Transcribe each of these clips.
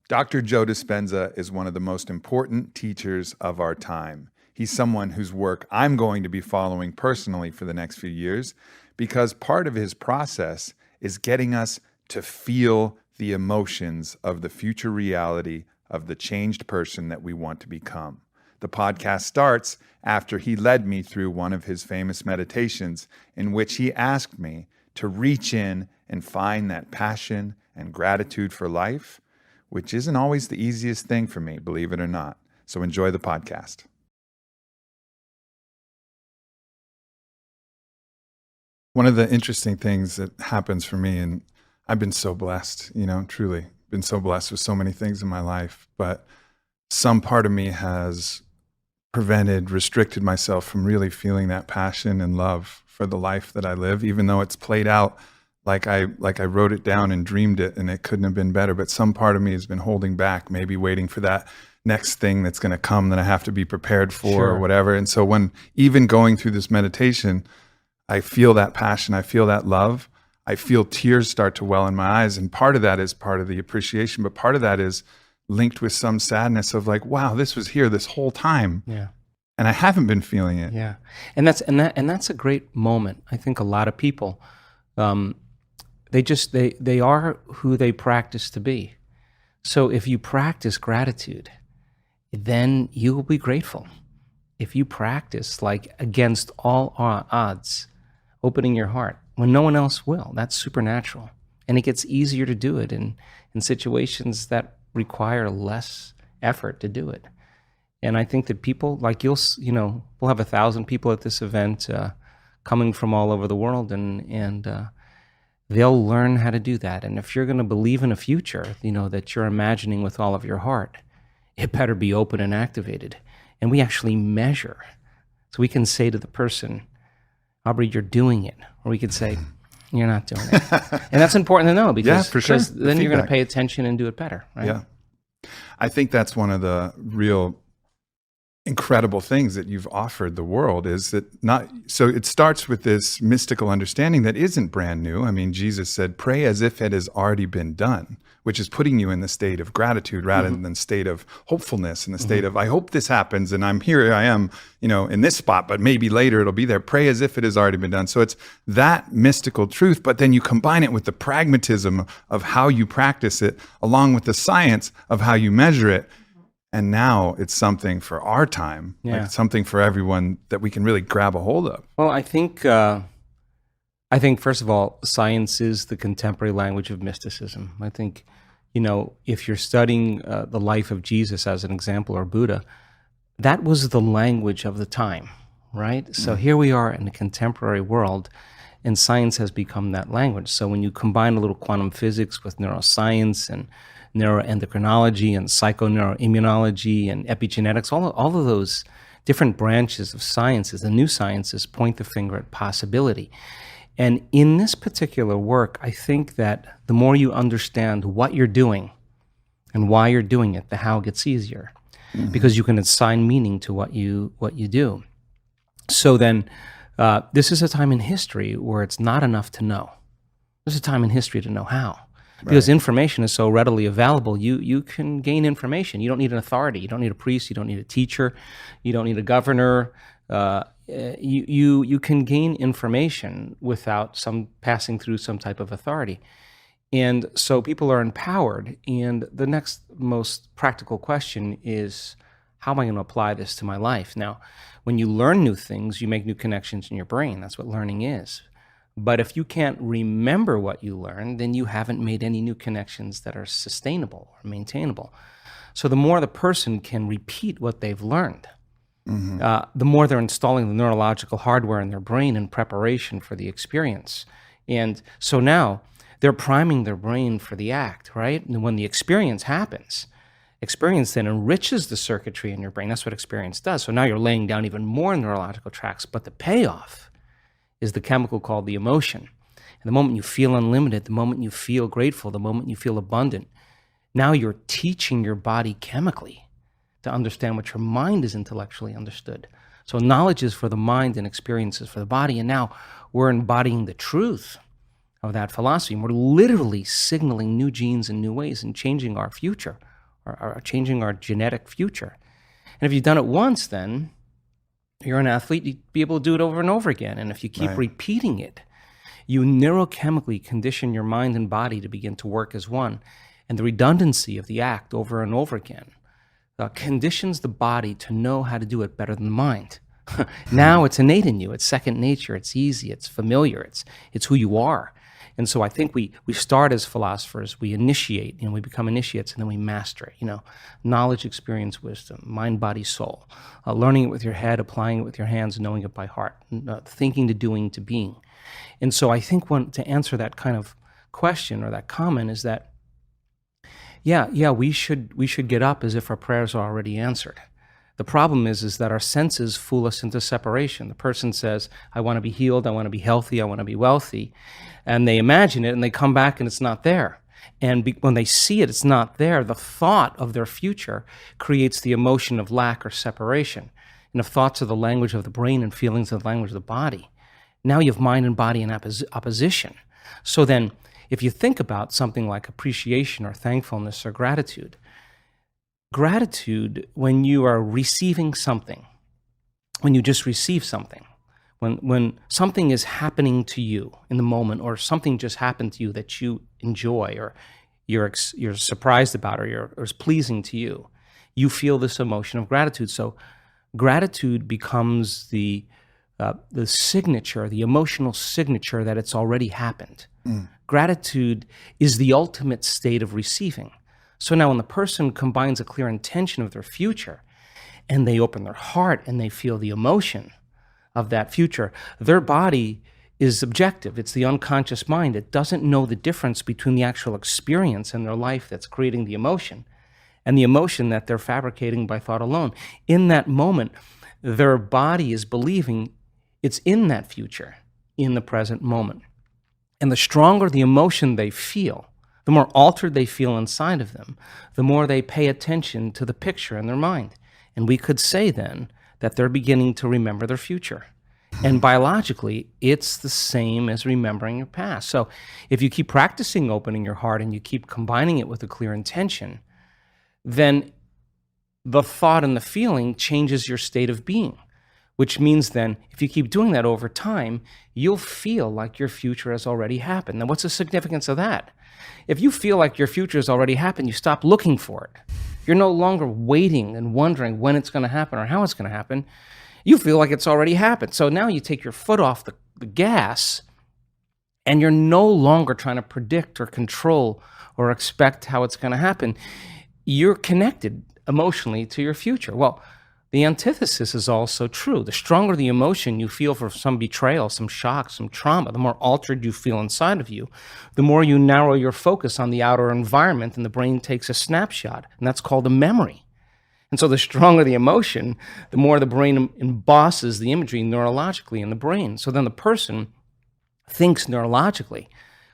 Dr. Joe Dispenza is one of the most important teachers of our time. He's someone whose work I'm going to be following personally for the next few years because part of his process is getting us to feel the emotions of the future reality of the changed person that we want to become. The podcast starts after he led me through one of his famous meditations in which he asked me to reach in and find that passion and gratitude for life, which isn't always the easiest thing for me, believe it or not. So enjoy the podcast. One of the interesting things that happens for me, and I've been so blessed, truly been so blessed with so many things in my life, but some part of me has restricted myself from really feeling that passion and love for the life that I live, even though it's played out like I wrote it down and dreamed it and it couldn't have been better. But some part of me has been holding back, maybe waiting for that next thing that's going to come that I have to be prepared for or whatever. And so when even going through this meditation, I feel that passion, I feel that love, I feel tears start to well in my eyes. And part of that is part of the appreciation, but part of that is linked with some sadness of like, wow, this was here this whole time. Yeah. And I haven't been feeling it. Yeah. And that's a great moment. I think a lot of people, they are who they practice to be. So if you practice gratitude, then you will be grateful. If you practice like against all odds, opening your heart when no one else will, that's supernatural. And it gets easier to do it in situations that require less effort to do it. And I think that people like we'll have 1,000 people at this event coming from all over the world, and they'll learn how to do that. And if you're going to believe in a future, that you're imagining with all of your heart, it better be open and activated. And we actually measure. So we can say to the person, Aubrey, you're doing it. Or we could say, you're not doing it. And that's important to know because, for sure. Then you're going to pay attention and do it better, right? Yeah. I think that's one of the real incredible things that you've offered the world is that so it starts with this mystical understanding that isn't brand new. I mean, Jesus said, pray as if it has already been done, which is putting you in the state of gratitude rather than state of hopefulness and the state of, I hope this happens and I am, in this spot, but maybe later it'll be there. Pray as if it has already been done. So it's that mystical truth, but then you combine it with the pragmatism of how you practice it, along with the science of how you measure it. And now it's something for our time, like something for everyone that we can really grab a hold of. Well, I think first of all, science is the contemporary language of mysticism. I think, if you're studying the life of Jesus as an example or Buddha, that was the language of the time, right? So here we are in a contemporary world, and science has become that language. So when you combine a little quantum physics with neuroscience and neuroendocrinology and psychoneuroimmunology and epigenetics, all of those different branches of sciences, the new sciences, point the finger at possibility. And in this particular work, I think that the more you understand what you're doing and why you're doing it, the how gets easier, because you can assign meaning to what you do. So then, this is a time in history where it's not enough to know. There's a time in history to know how. Because information is so readily available, you can gain information. You don't need an authority. You don't need a priest. You don't need a teacher. You don't need a governor. You can gain information without passing through some type of authority. And so people are empowered. And the next most practical question is, how am I going to apply this to my life? Now, when you learn new things, you make new connections in your brain. That's what learning is. But if you can't remember what you learned, then you haven't made any new connections that are sustainable or maintainable. So the more the person can repeat what they've learned, the more they're installing the neurological hardware in their brain in preparation for the experience. And so now they're priming their brain for the act, right? And when the experience happens, experience then enriches the circuitry in your brain. That's what experience does. So now you're laying down even more neurological tracks, but the payoff is the chemical called the emotion. And the moment you feel unlimited, the moment you feel grateful, the moment you feel abundant, now you're teaching your body chemically to understand what your mind is intellectually understood. So knowledge is for the mind and experience is for the body. And now we're embodying the truth of that philosophy. And we're literally signaling new genes in new ways and changing our future or changing our genetic future. And if you've done it once, then you're an athlete, you'd be able to do it over and over again. And if you keep repeating it, you neurochemically condition your mind and body to begin to work as one. And the redundancy of the act over and over again conditions the body to know how to do it better than the mind. Now it's innate in you. It's second nature. It's easy. It's familiar. It's who you are. And so I think we start as philosophers. We initiate, we become initiates, and then we master it. Knowledge, experience, wisdom, mind, body, soul. Learning it with your head, applying it with your hands, knowing it by heart. Thinking to doing to being. And so I think to answer that kind of question or that comment is that, we should get up as if our prayers are already answered. The problem is that our senses fool us into separation. The person says, I want to be healed, I want to be healthy, I want to be wealthy. And they imagine it and they come back and it's not there. And when they see it, it's not there. The thought of their future creates the emotion of lack or separation. And if thoughts are the language of the brain and feelings are the language of the body, now you have mind and body in opposition. So then, if you think about something like appreciation or thankfulness or gratitude, when you are receiving something, when you just receive something, when something is happening to you in the moment, or something just happened to you that you enjoy, or you're surprised about, or is pleasing to you, you feel this emotion of gratitude. So gratitude becomes the signature, the emotional signature that it's already happened. Gratitude is the ultimate state of receiving. So now when the person combines a clear intention of their future and they open their heart and they feel the emotion of that future, their body is objective. It's the unconscious mind. It doesn't know the difference between the actual experience in their life that's creating the emotion and the emotion that they're fabricating by thought alone. In that moment, their body is believing it's in that future, in the present moment. And the stronger the emotion they feel, the more altered they feel inside of them, the more they pay attention to the picture in their mind. And we could say then that they're beginning to remember their future. And biologically, it's the same as remembering your past. So if you keep practicing opening your heart and you keep combining it with a clear intention, then the thought and the feeling changes your state of being. Which means then, if you keep doing that over time, you'll feel like your future has already happened. Now, what's the significance of that? If you feel like your future has already happened, you stop looking for it. You're no longer waiting and wondering when it's going to happen or how it's going to happen. You feel like it's already happened. So now you take your foot off the gas, and you're no longer trying to predict or control or expect how it's going to happen. You're connected emotionally to your future. Well, the antithesis is also true. The stronger the emotion you feel for some betrayal, some shock, some trauma, the more altered you feel inside of you, the more you narrow your focus on the outer environment, and the brain takes a snapshot, and that's called a memory. And so the stronger the emotion, the more the brain embosses the imagery neurologically in the brain. So then the person thinks neurologically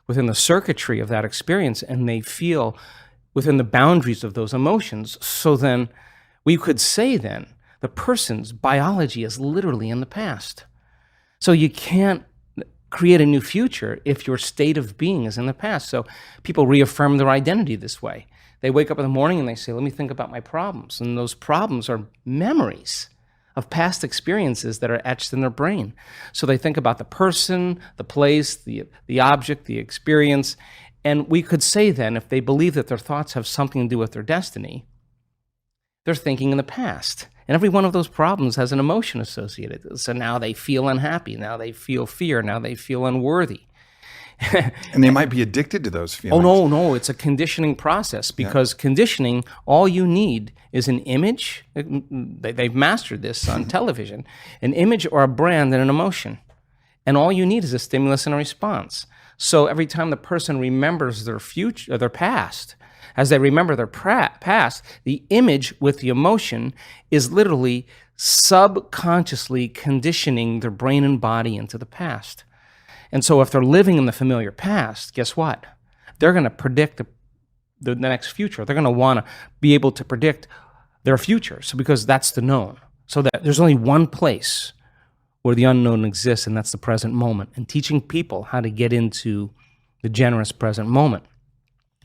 within the circuitry of that experience, and they feel within the boundaries of those emotions. So then we could say then, the person's biology is literally in the past. So you can't create a new future if your state of being is in the past. So people reaffirm their identity this way. They wake up in the morning and they say, let me think about my problems. And those problems are memories of past experiences that are etched in their brain. So they think about the person, the place, the object, the experience. And we could say then, if they believe that their thoughts have something to do with their destiny, they're thinking in the past. And every one of those problems has an emotion associated. So now they feel unhappy. Now they feel fear. Now they feel unworthy. And they might be addicted to those feelings. Oh, no. It's a conditioning process, because conditioning, all you need is an image. They've mastered this on television. An image or a brand and an emotion. And all you need is a stimulus and a response. So every time the person remembers their future, their past, as they remember their past, the image with the emotion is literally subconsciously conditioning their brain and body into the past. And so if they're living in the familiar past, guess what? They're going to predict the next future. They're going to want to be able to predict their future. So because that's the known. So that there's only one place where the unknown exists, and that's the present moment. And teaching people how to get into the generous present moment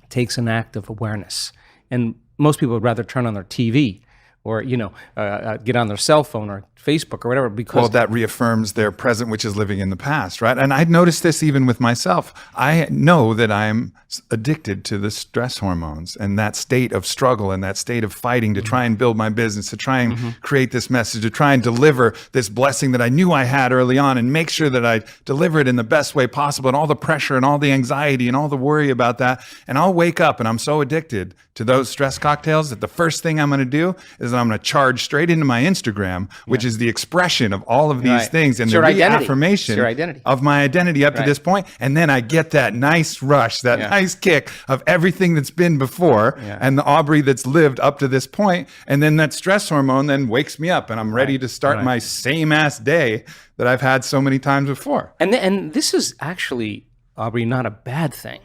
takes an act of awareness. And most people would rather turn on their TV or, get on their cell phone or Facebook or whatever, because Well, that reaffirms their present, which is living in the past, right? And I noticed this even with myself. I know that I'm addicted to the stress hormones and that state of struggle and that state of fighting to try and build my business, to try and create this message, to try and deliver this blessing that I knew I had early on and make sure that I deliver it in the best way possible, and all the pressure and all the anxiety and all the worry about that. And I'll wake up and I'm so addicted to those stress cocktails that the first thing I'm going to do is I'm going to charge straight into my Instagram, which is the expression of all of these things and the reaffirmation of my identity up to this point. And then I get that nice rush, that nice kick of everything that's been before and the Aubrey that's lived up to this point. And then that stress hormone then wakes me up and I'm ready to start my same ass day that I've had so many times before. And this is actually, Aubrey, not a bad thing.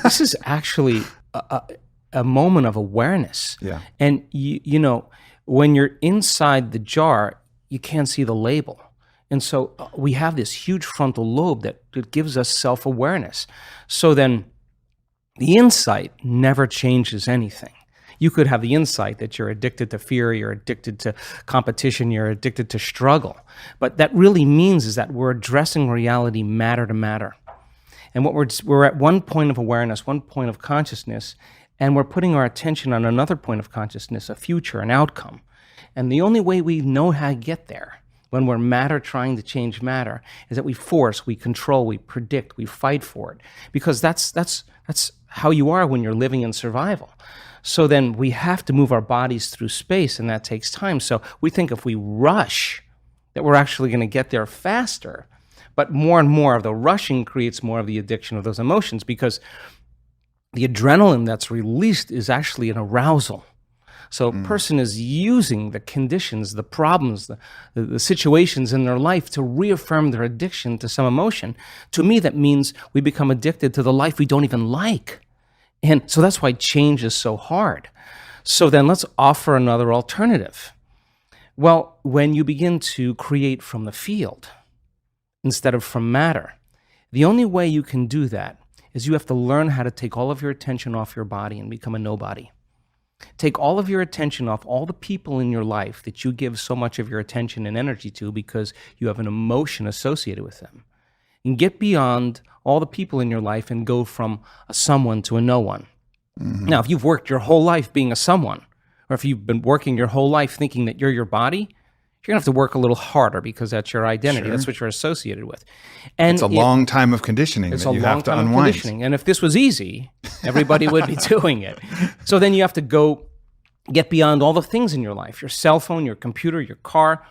This is actually a moment of awareness. Yeah. And when you're inside the jar, you can't see the label. And so we have this huge frontal lobe that gives us self-awareness. So then the insight never changes anything. You could have the insight that you're addicted to fear, you're addicted to competition, you're addicted to struggle. But that really means is that we're addressing reality matter to matter. And what we're at one point of awareness, one point of consciousness, and we're putting our attention on another point of consciousness, a future, an outcome. And the only way we know how to get there, when we're matter trying to change matter, is that we force, we control, we predict, we fight for it. Because that's how you are when you're living in survival. So then we have to move our bodies through space, and that takes time. So we think if we rush, that we're actually going to get there faster. But more and more of the rushing creates more of the addiction of those emotions, because the adrenaline that's released is actually an arousal. So a person is using the conditions, the problems, the situations in their life to reaffirm their addiction to some emotion. To me, that means we become addicted to the life we don't even like. And so that's why change is so hard. So then let's offer another alternative. Well, when you begin to create from the field instead of from matter, the only way you can do that is you have to learn how to take all of your attention off your body and become a nobody. Take all of your attention off all the people in your life that you give so much of your attention and energy to because you have an emotion associated with them. And get beyond all the people in your life and go from a someone to a no one. Mm-hmm. Now, if you've worked your whole life being a someone, or if you've been working your whole life thinking that you're your body, you're going to have to work a little harder because that's your identity. Sure. That's what you're associated with. And it's a long time of conditioning that you have to unwind. And if this was easy, everybody would be doing it. So then you have to go get beyond all the things in your life, your cell phone, your computer, your car,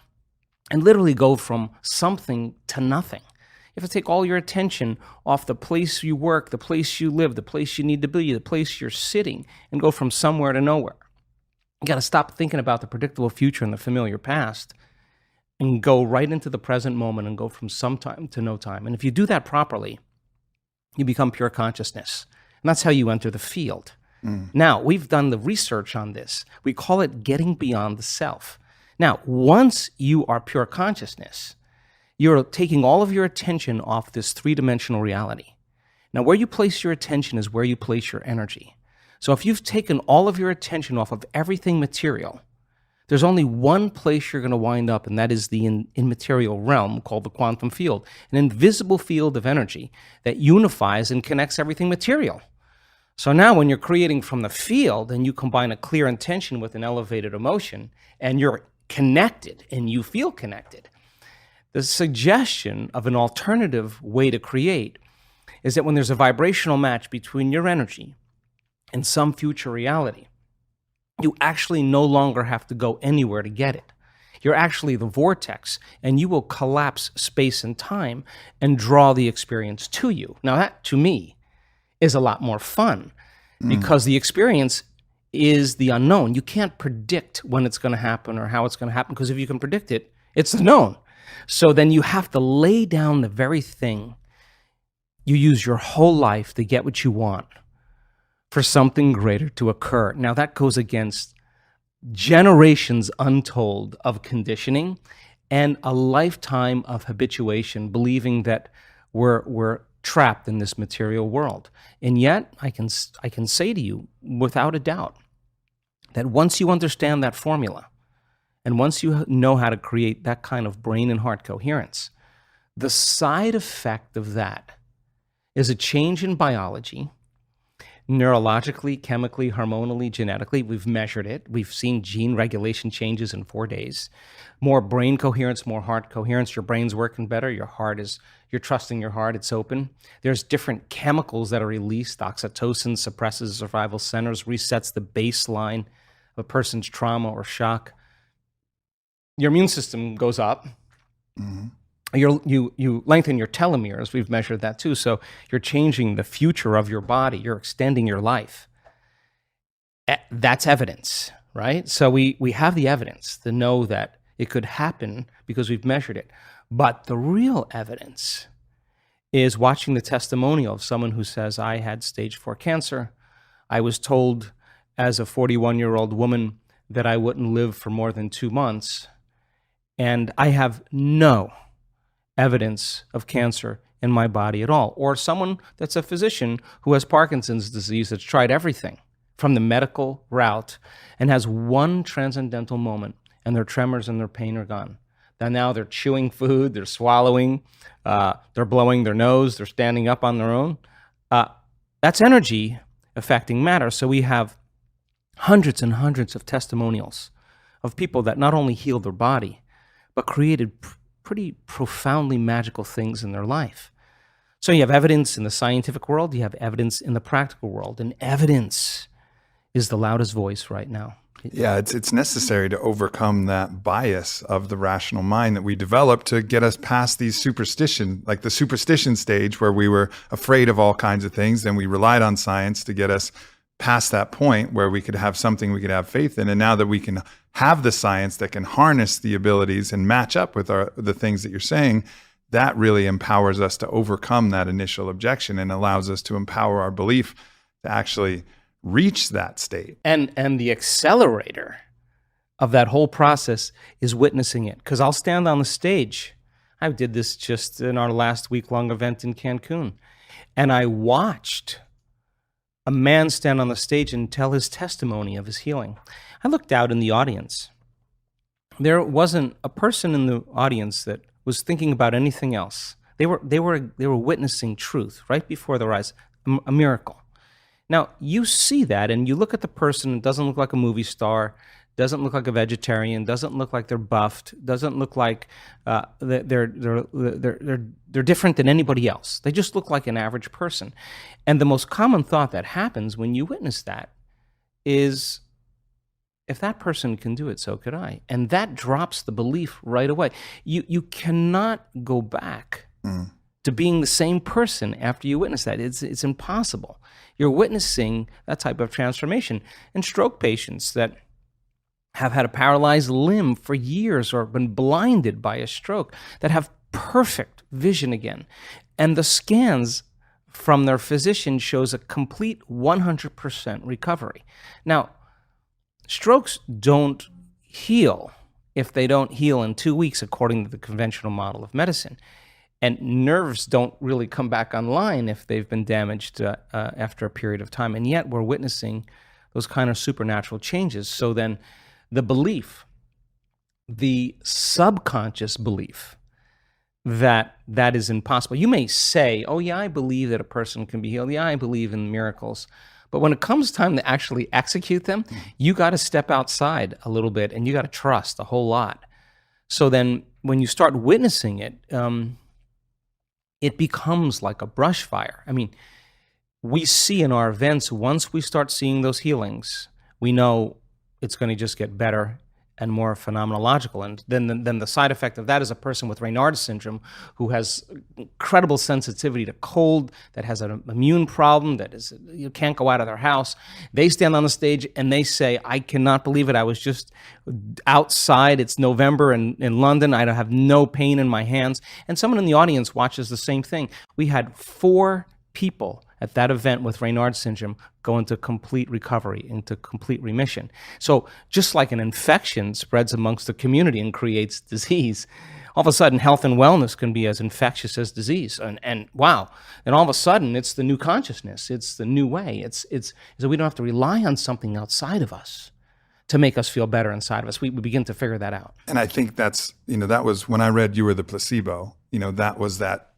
and literally go from something to nothing. You have to take all your attention off the place you work, the place you live, the place you need to be, the place you're sitting, and go from somewhere to nowhere. You got to stop thinking about the predictable future and the familiar past and go right into the present moment and go from some time to no time. And if you do that properly, you become pure consciousness. And that's how you enter the field. Now, we've done the research on this. We call it getting beyond the self. Now, once you are pure consciousness, you're taking all of your attention off this three-dimensional reality. Now, where you place your attention is where you place your energy. So if you've taken all of your attention off of everything material, there's only one place you're going to wind up, and that is the immaterial realm called the quantum field, an invisible field of energy that unifies and connects everything material. So now when you're creating from the field and you combine a clear intention with an elevated emotion, and you're connected and you feel connected, the suggestion of an alternative way to create is that when there's a vibrational match between your energy and some future reality, you actually no longer have to go anywhere to get it. You're actually the vortex, and you will collapse space and time and draw the experience to you. Now that, to me, is a lot more fun because the experience is the unknown. You can't predict when it's going to happen or how it's going to happen, because if you can predict it, it's the known. So then you have to lay down the very thing you use your whole life to get what you want for something greater to occur. Now that goes against generations untold of conditioning and a lifetime of habituation, believing that we're trapped in this material world. And yet I can say to you without a doubt that once you understand that formula, and once you know how to create that kind of brain and heart coherence, the side effect of that is a change in biology, neurologically, chemically, hormonally, genetically. We've measured it. We've seen gene regulation changes in 4 days. More brain coherence, more heart coherence. Your brain's working better. You're trusting your heart. It's open. There's different chemicals that are released. Oxytocin suppresses survival centers, resets the baseline of a person's trauma or shock. Your immune system goes up. Mhm. You lengthen your telomeres. We've measured that too. So you're changing the future of your body. You're extending your life. That's evidence, right? So we have the evidence to know that it could happen because we've measured it. But the real evidence is watching the testimonial of someone who says, I had stage 4 cancer. I was told as a 41-year-old woman that I wouldn't live for more than 2 months. And I have no evidence of cancer in my body at all. Or someone that's a physician who has Parkinson's disease that's tried everything from the medical route and has one transcendental moment, and their tremors and their pain are gone. And now they're chewing food, they're swallowing, they're blowing their nose, they're standing up on their own. That's energy affecting matter. So we have hundreds and hundreds of testimonials of people that not only healed their body, but created pretty profoundly magical things in their life. So you have evidence in the scientific world, you have evidence in the practical world, and evidence is the loudest voice right now. Yeah, it's necessary to overcome that bias of the rational mind that we develop to get us past these superstition, like the superstition stage where we were afraid of all kinds of things, and we relied on science to get us past that point where we could have something we could have faith in. And now that we can have the science that can harness the abilities and match up with the things that you're saying, that really empowers us to overcome that initial objection and allows us to empower our belief to actually reach that state. And the accelerator of that whole process is witnessing it. Because I'll stand on the stage. I did this just in our last week-long event in Cancun. And I watched a man stand on the stage and tell his testimony of his healing. I looked out in the audience. There wasn't a person in the audience that was thinking about anything else. They were witnessing truth right before their eyes, a miracle. Now, you see that and you look at the person, it doesn't look like a movie star, doesn't look like a vegetarian, doesn't look like they're buffed, doesn't look like they're different than anybody else. They just look like an average person. And the most common thought that happens when you witness that is, if that person can do it, so could I. And that drops the belief right away. You cannot go back to being the same person after you witness that. It's impossible. You're witnessing that type of transformation. And stroke patients that have had a paralyzed limb for years or been blinded by a stroke that have perfect vision again. And the scans from their physician shows a complete 100% recovery. Now, strokes don't heal if they don't heal in 2 weeks, according to the conventional model of medicine. And nerves don't really come back online if they've been damaged after a period of time. And yet we're witnessing those kind of supernatural changes. So then the belief, the subconscious belief that that is impossible. You may say, oh yeah, I believe that a person can be healed. Yeah, I believe in miracles. But when it comes time to actually execute them, you got to step outside a little bit and you got to trust a whole lot. So then when you start witnessing it, it becomes like a brush fire. I mean, we see in our events, once we start seeing those healings, we know it's going to just get better and more phenomenological. And then the side effect of that is a person with Raynaud's syndrome who has incredible sensitivity to cold, that has an immune problem, that is, you can't go out of their house. They stand on the stage and they say, I cannot believe it. I was just outside. It's November in London. I have no pain in my hands. And someone in the audience watches the same thing. We had 4 people at that event with Raynaud's syndrome go into complete recovery, into complete remission. So just like an infection spreads amongst the community and creates disease, all of a sudden health and wellness can be as infectious as disease. And wow, and all of a sudden it's the new consciousness, it's the new way. It's so we don't have to rely on something outside of us. to make us feel better inside of us. We begin to figure that out. And I think that's, that was when I read You Were the Placebo, that was that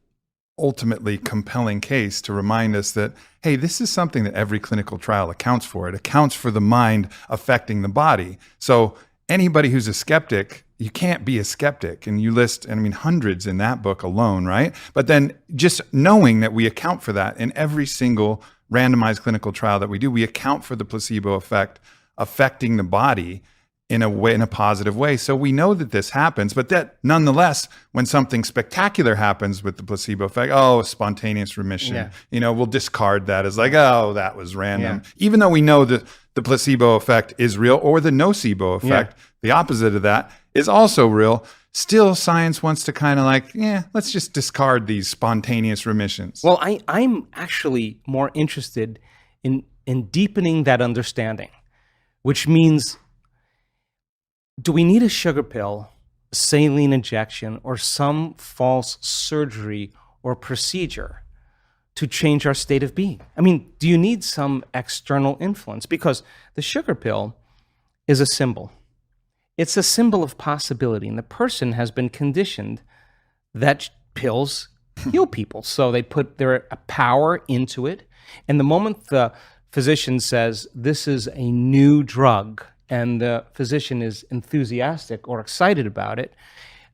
ultimately compelling case to remind us that, hey, this is something that every clinical trial accounts for. It accounts for the mind affecting the body. So anybody who's a skeptic, you can't be a skeptic. And you list, hundreds in that book alone, right? But then just knowing that we account for that in every single randomized clinical trial that we do, we account for the placebo effect affecting the body in a positive way. So we know that this happens, but that nonetheless, when something spectacular happens with the placebo effect, spontaneous remission, we'll discard that as like, that was random. Yeah. Even though we know that the placebo effect is real, or the nocebo effect, the opposite of that, is also real. Still, science wants to kind of like, let's just discard these spontaneous remissions. Well, I'm actually more interested in deepening that understanding, which means, do we need a sugar pill, a saline injection, or some false surgery or procedure to change our state of being? Do you need some external influence? Because the sugar pill is a symbol. It's a symbol of possibility, and the person has been conditioned that pills heal people. So they put their power into it, and the moment the physician says, this is a new drug, and the physician is enthusiastic or excited about it,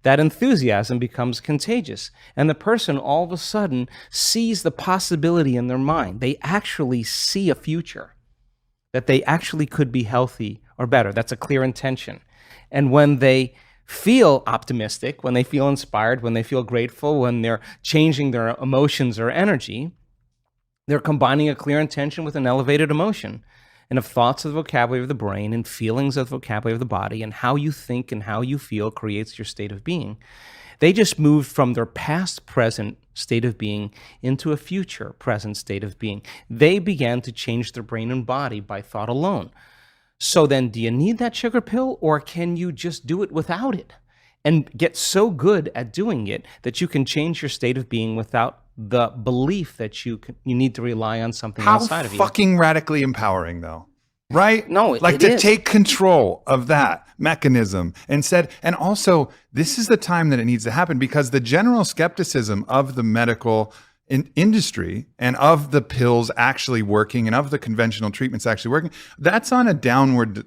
that enthusiasm becomes contagious. And the person all of a sudden sees the possibility in their mind. They actually see a future, that they actually could be healthy or better. That's a clear intention. And when they feel optimistic, when they feel inspired, when they feel grateful, when they're changing their emotions or energy, they're combining a clear intention with an elevated emotion. And if thoughts are the vocabulary of the brain and feelings are the vocabulary of the body, and how you think and how you feel creates your state of being, they just moved from their past present state of being into a future present state of being. They began to change their brain and body by thought alone. So then, do you need that sugar pill, or can you just do it without it and get so good at doing it that you can change your state of being without the belief that you need to rely on something outside of you? How fucking radically empowering, though, right? No, like to take control of that mechanism instead. And also, this is the time that it needs to happen, because the general skepticism of the medical industry and of the pills actually working and of the conventional treatments actually working, that's on a downward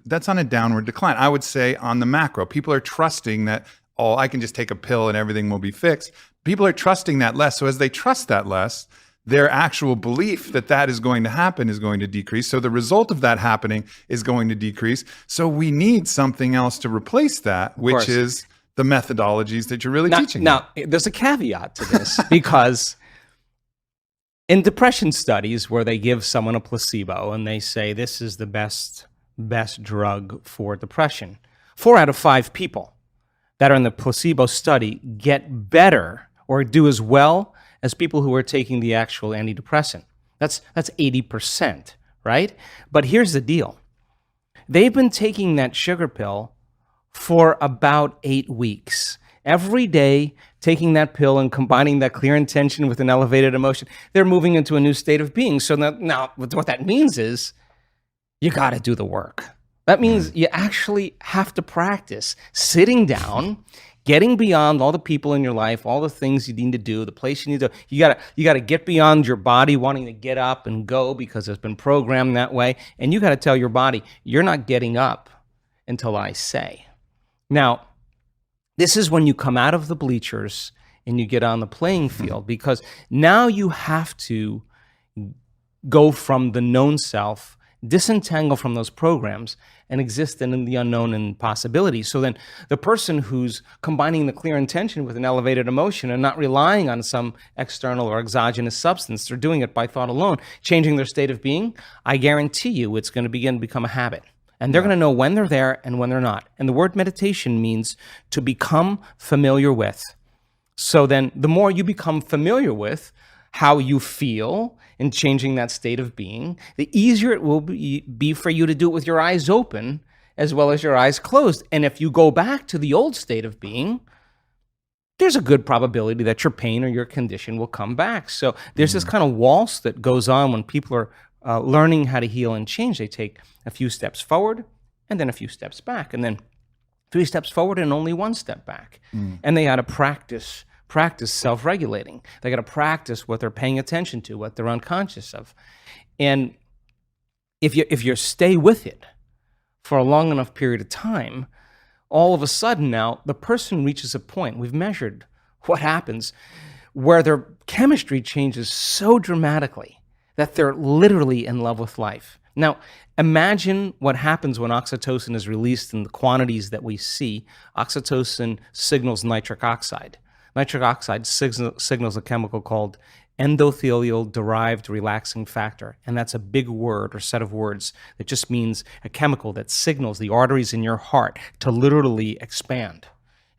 decline. I would say on the macro, people are trusting that, I can just take a pill and everything will be fixed. People are trusting that less. So as they trust that less, their actual belief that that is going to happen is going to decrease. So the result of that happening is going to decrease. So we need something else to replace that, which is the methodologies that you're really teaching. Now, there's a caveat to this, because in depression studies where they give someone a placebo and they say this is the best drug for depression, 4 out of 5 people that are in the placebo study get better or do as well as people who are taking the actual antidepressant. That's 80%, right? But here's the deal. They've been taking that sugar pill for about 8 weeks. Every day, taking that pill and combining that clear intention with an elevated emotion, they're moving into a new state of being. So now what that means is you got to do the work. That means you actually have to practice sitting down, getting beyond all the people in your life, all the things you need to do, the place you need to. You got to get beyond your body wanting to get up and go because it's been programmed that way, and you got to tell your body, you're not getting up until I say. Now, this is when you come out of the bleachers and you get on the playing field, because now you have to go from the known self, disentangle from those programs, and exist in the unknown and possibility. So then the person who's combining the clear intention with an elevated emotion and not relying on some external or exogenous substance, they're doing it by thought alone, changing their state of being, I guarantee you it's going to begin to become a habit. And they're going to know when they're there and when they're not. And the word meditation means to become familiar with. So then the more you become familiar with how you feel in changing that state of being, the easier it will be for you to do it with your eyes open as well as your eyes closed. And if you go back to the old state of being, there's a good probability that your pain or your condition will come back. So there's this kind of waltz that goes on when people are learning how to heal and change. They take a few steps forward and then a few steps back, and then 3 steps forward and only 1 step back. And they got to practice self-regulating. They got to practice what they're paying attention to, what they're unconscious of. And if you stay with it for a long enough period of time, all of a sudden now the person reaches a point, we've measured what happens, where their chemistry changes so dramatically that they're literally in love with life. Now, imagine what happens when oxytocin is released in the quantities that we see. Oxytocin signals nitric oxide. Nitric oxide signals a chemical called endothelial-derived relaxing factor, and that's a big word or set of words that just means a chemical that signals the arteries in your heart to literally expand.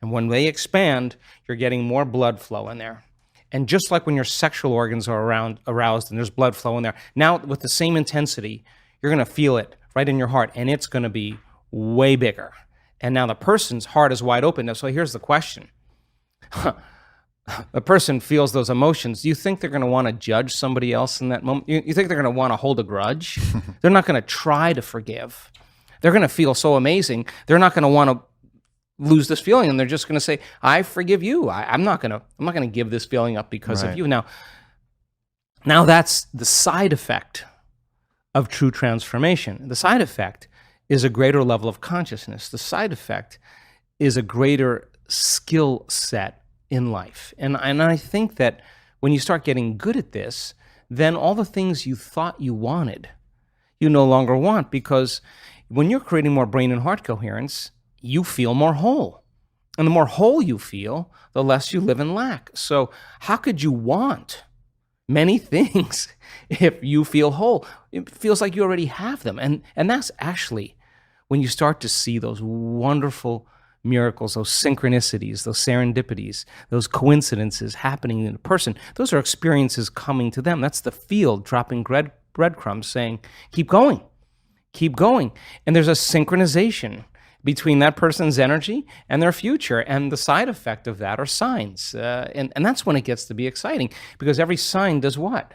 And when they expand, you're getting more blood flow in there. And just like when your sexual organs are aroused and there's blood flow in there, now with the same intensity, you're going to feel it right in your heart, and it's going to be way bigger. And now the person's heart is wide open. Now, so here's the question. The person feels those emotions. Do you think they're going to want to judge somebody else in that moment? You think they're going to want to hold a grudge? They're not going to try to forgive. They're going to feel so amazing. They're not going to want to lose this feeling, and they're just going to say, "I forgive you. I'm not going to give this feeling up because of you." Now that's the side effect of true transformation. The side effect is a greater level of consciousness. The side effect is a greater skill set in life. And I think that when you start getting good at this, then all the things you thought you wanted, you no longer want, because when you're creating more brain and heart coherence, you feel more whole. And the more whole you feel, the less you live in lack. So how could you want many things if you feel whole? It feels like you already have them. And that's actually when you start to see those wonderful miracles, those synchronicities, those serendipities, those coincidences happening in a person. Those are experiences coming to them. That's the field dropping breadcrumbs saying, keep going, keep going. And there's a synchronization between that person's energy and their future. And the side effect of that are signs. And that's when it gets to be exciting, because every sign does what?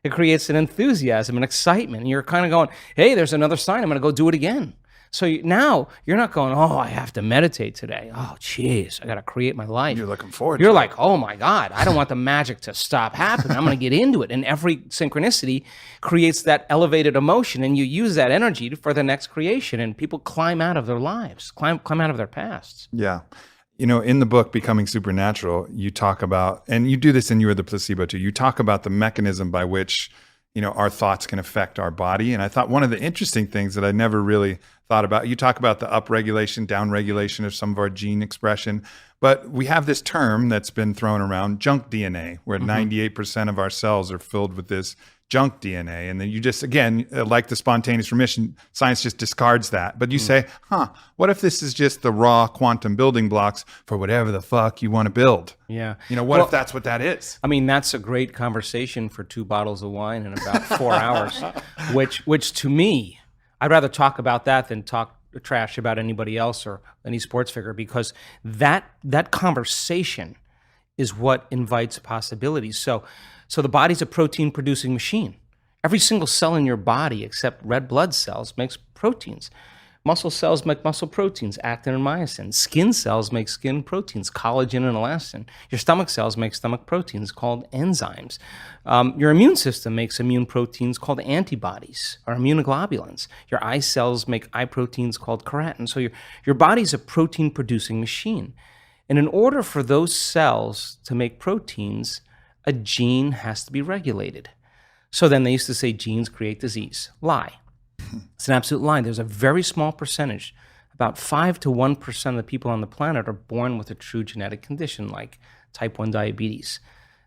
It creates an enthusiasm and excitement. And you're kind of going, hey, there's another sign. I'm going to go do it again. So now you're not going, oh, I have to meditate today. Oh, geez, I got to create my life. You're looking forward You're to like, oh my God, I don't want the magic to stop happening. I'm going to get into it. And every synchronicity creates that elevated emotion, and you use that energy for the next creation, and people climb out of their lives, climb out of their pasts. Yeah. In the book, Becoming Supernatural, you talk about, and you do this in You Are the Placebo too, you talk about the mechanism by which our thoughts can affect our body. And I thought one of the interesting things that I never really thought about, you talk about the upregulation, downregulation of some of our gene expression, but we have this term that's been thrown around, junk DNA, where 98% of our cells are filled with this junk DNA. And then you just, again, like the spontaneous remission, science just discards that. But you say, what if this is just the raw quantum building blocks for whatever the fuck you want to build? Yeah. What if that's what that is? I mean, that's a great conversation for 2 bottles of wine in about 4 hours, which to me, I'd rather talk about that than talk trash about anybody else or any sports figure, because that conversation is what invites possibilities. So the body's a protein-producing machine. Every single cell in your body, except red blood cells, makes proteins. Muscle cells make muscle proteins, actin and myosin. Skin cells make skin proteins, collagen and elastin. Your stomach cells make stomach proteins called enzymes. Your immune system makes immune proteins called antibodies or immunoglobulins. Your eye cells make eye proteins called keratin. So your body's a protein-producing machine. And in order for those cells to make proteins, a gene has to be regulated. So then they used to say genes create disease. Lie. It's an absolute lie. There's a very small percentage, about 5 to 1% of the people on the planet are born with a true genetic condition like type 1 diabetes.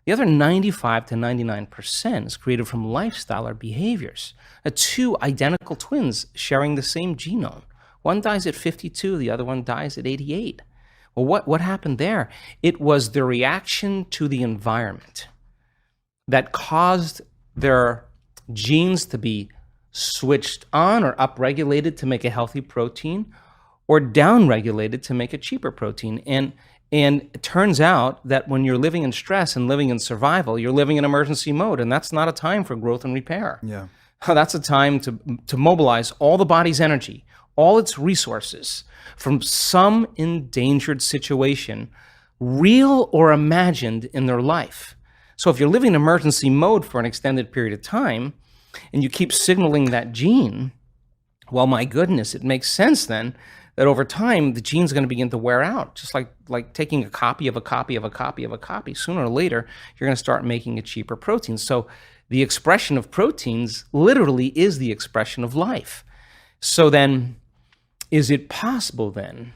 The other 95 to 99% is created from lifestyle or behaviors. 2 identical twins sharing the same genome. One dies at 52, the other one dies at 88. Well, what happened there? It was the reaction to the environment that caused their genes to be switched on or upregulated to make a healthy protein, or downregulated to make a cheaper protein. And it turns out that when you're living in stress and living in survival, you're living in emergency mode, and that's not a time for growth and repair. Yeah. That's a time to mobilize all the body's energy, all its resources from some endangered situation, real or imagined, in their life. So if you're living in emergency mode for an extended period of time and you keep signaling that gene, well, my goodness, it makes sense then that over time the gene's going to begin to wear out, just like taking a copy of a copy of a copy of a copy. Sooner or later, you're going to start making a cheaper protein. So the expression of proteins literally is the expression of life. So then, is it possible then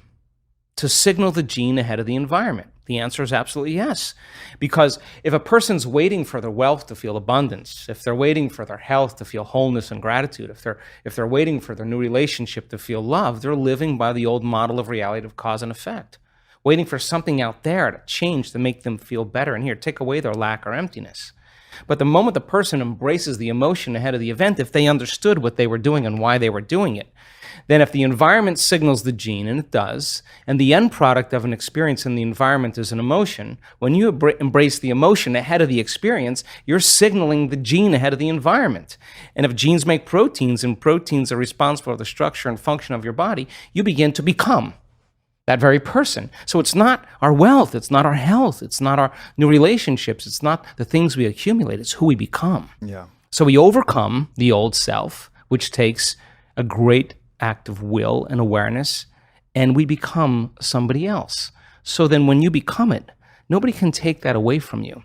to signal the gene ahead of the environment? The answer is absolutely yes. Because if a person's waiting for their wealth to feel abundance, if they're waiting for their health to feel wholeness and gratitude, if they're waiting for their new relationship to feel love, they're living by the old model of reality of cause and effect, waiting for something out there to change to make them feel better. And here, take away their lack or emptiness. But the moment the person embraces the emotion ahead of the event, if they understood what they were doing and why they were doing it, then if the environment signals the gene, and it does, and the end product of an experience in the environment is an emotion, when you embrace the emotion ahead of the experience, you're signaling the gene ahead of the environment. And if genes make proteins, and proteins are responsible for the structure and function of your body, you begin to become that very person. So it's not our wealth, it's not our health, it's not our new relationships, it's not the things we accumulate, it's who we become. Yeah. So we overcome the old self, which takes a great act of will and awareness, and we become somebody else. So then when you become it, nobody can take that away from you.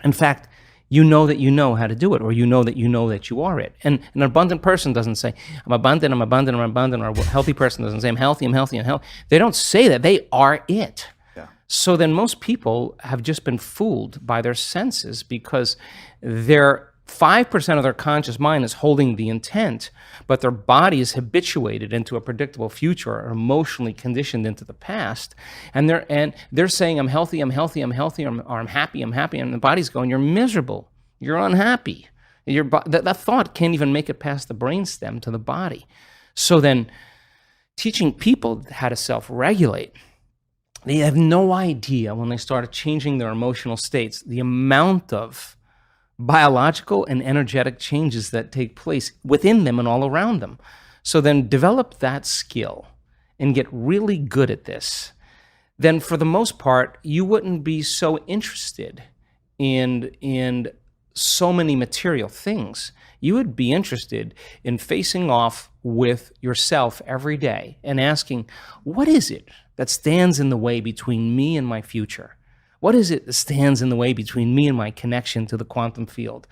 In fact, you know how to do it, or you know that you are it. And an abundant person doesn't say, I'm abundant, I'm abundant, I'm abundant, or a healthy person doesn't say, I'm healthy, I'm healthy, I'm healthy. They don't say that. They are it. Yeah. So then most people have just been fooled by their senses because their 5% of their conscious mind is holding the intent, but their body is habituated into a predictable future or emotionally conditioned into the past. And they're saying, I'm healthy, I'm healthy, I'm healthy, or I'm happy, I'm happy. And the body's going, you're miserable, you're unhappy. That thought can't even make it past the brainstem to the body. So then teaching people how to self-regulate, they have no idea when they start changing their emotional states, the amount of biological and energetic changes that take place within them and all around them. So then develop that skill and get really good at this. Then for the most part, you wouldn't be so interested in so many material things. You would be interested in facing off with yourself every day and asking, what is it that stands in the way between me and my future? What is it that stands in the way between me and my connection to the quantum field?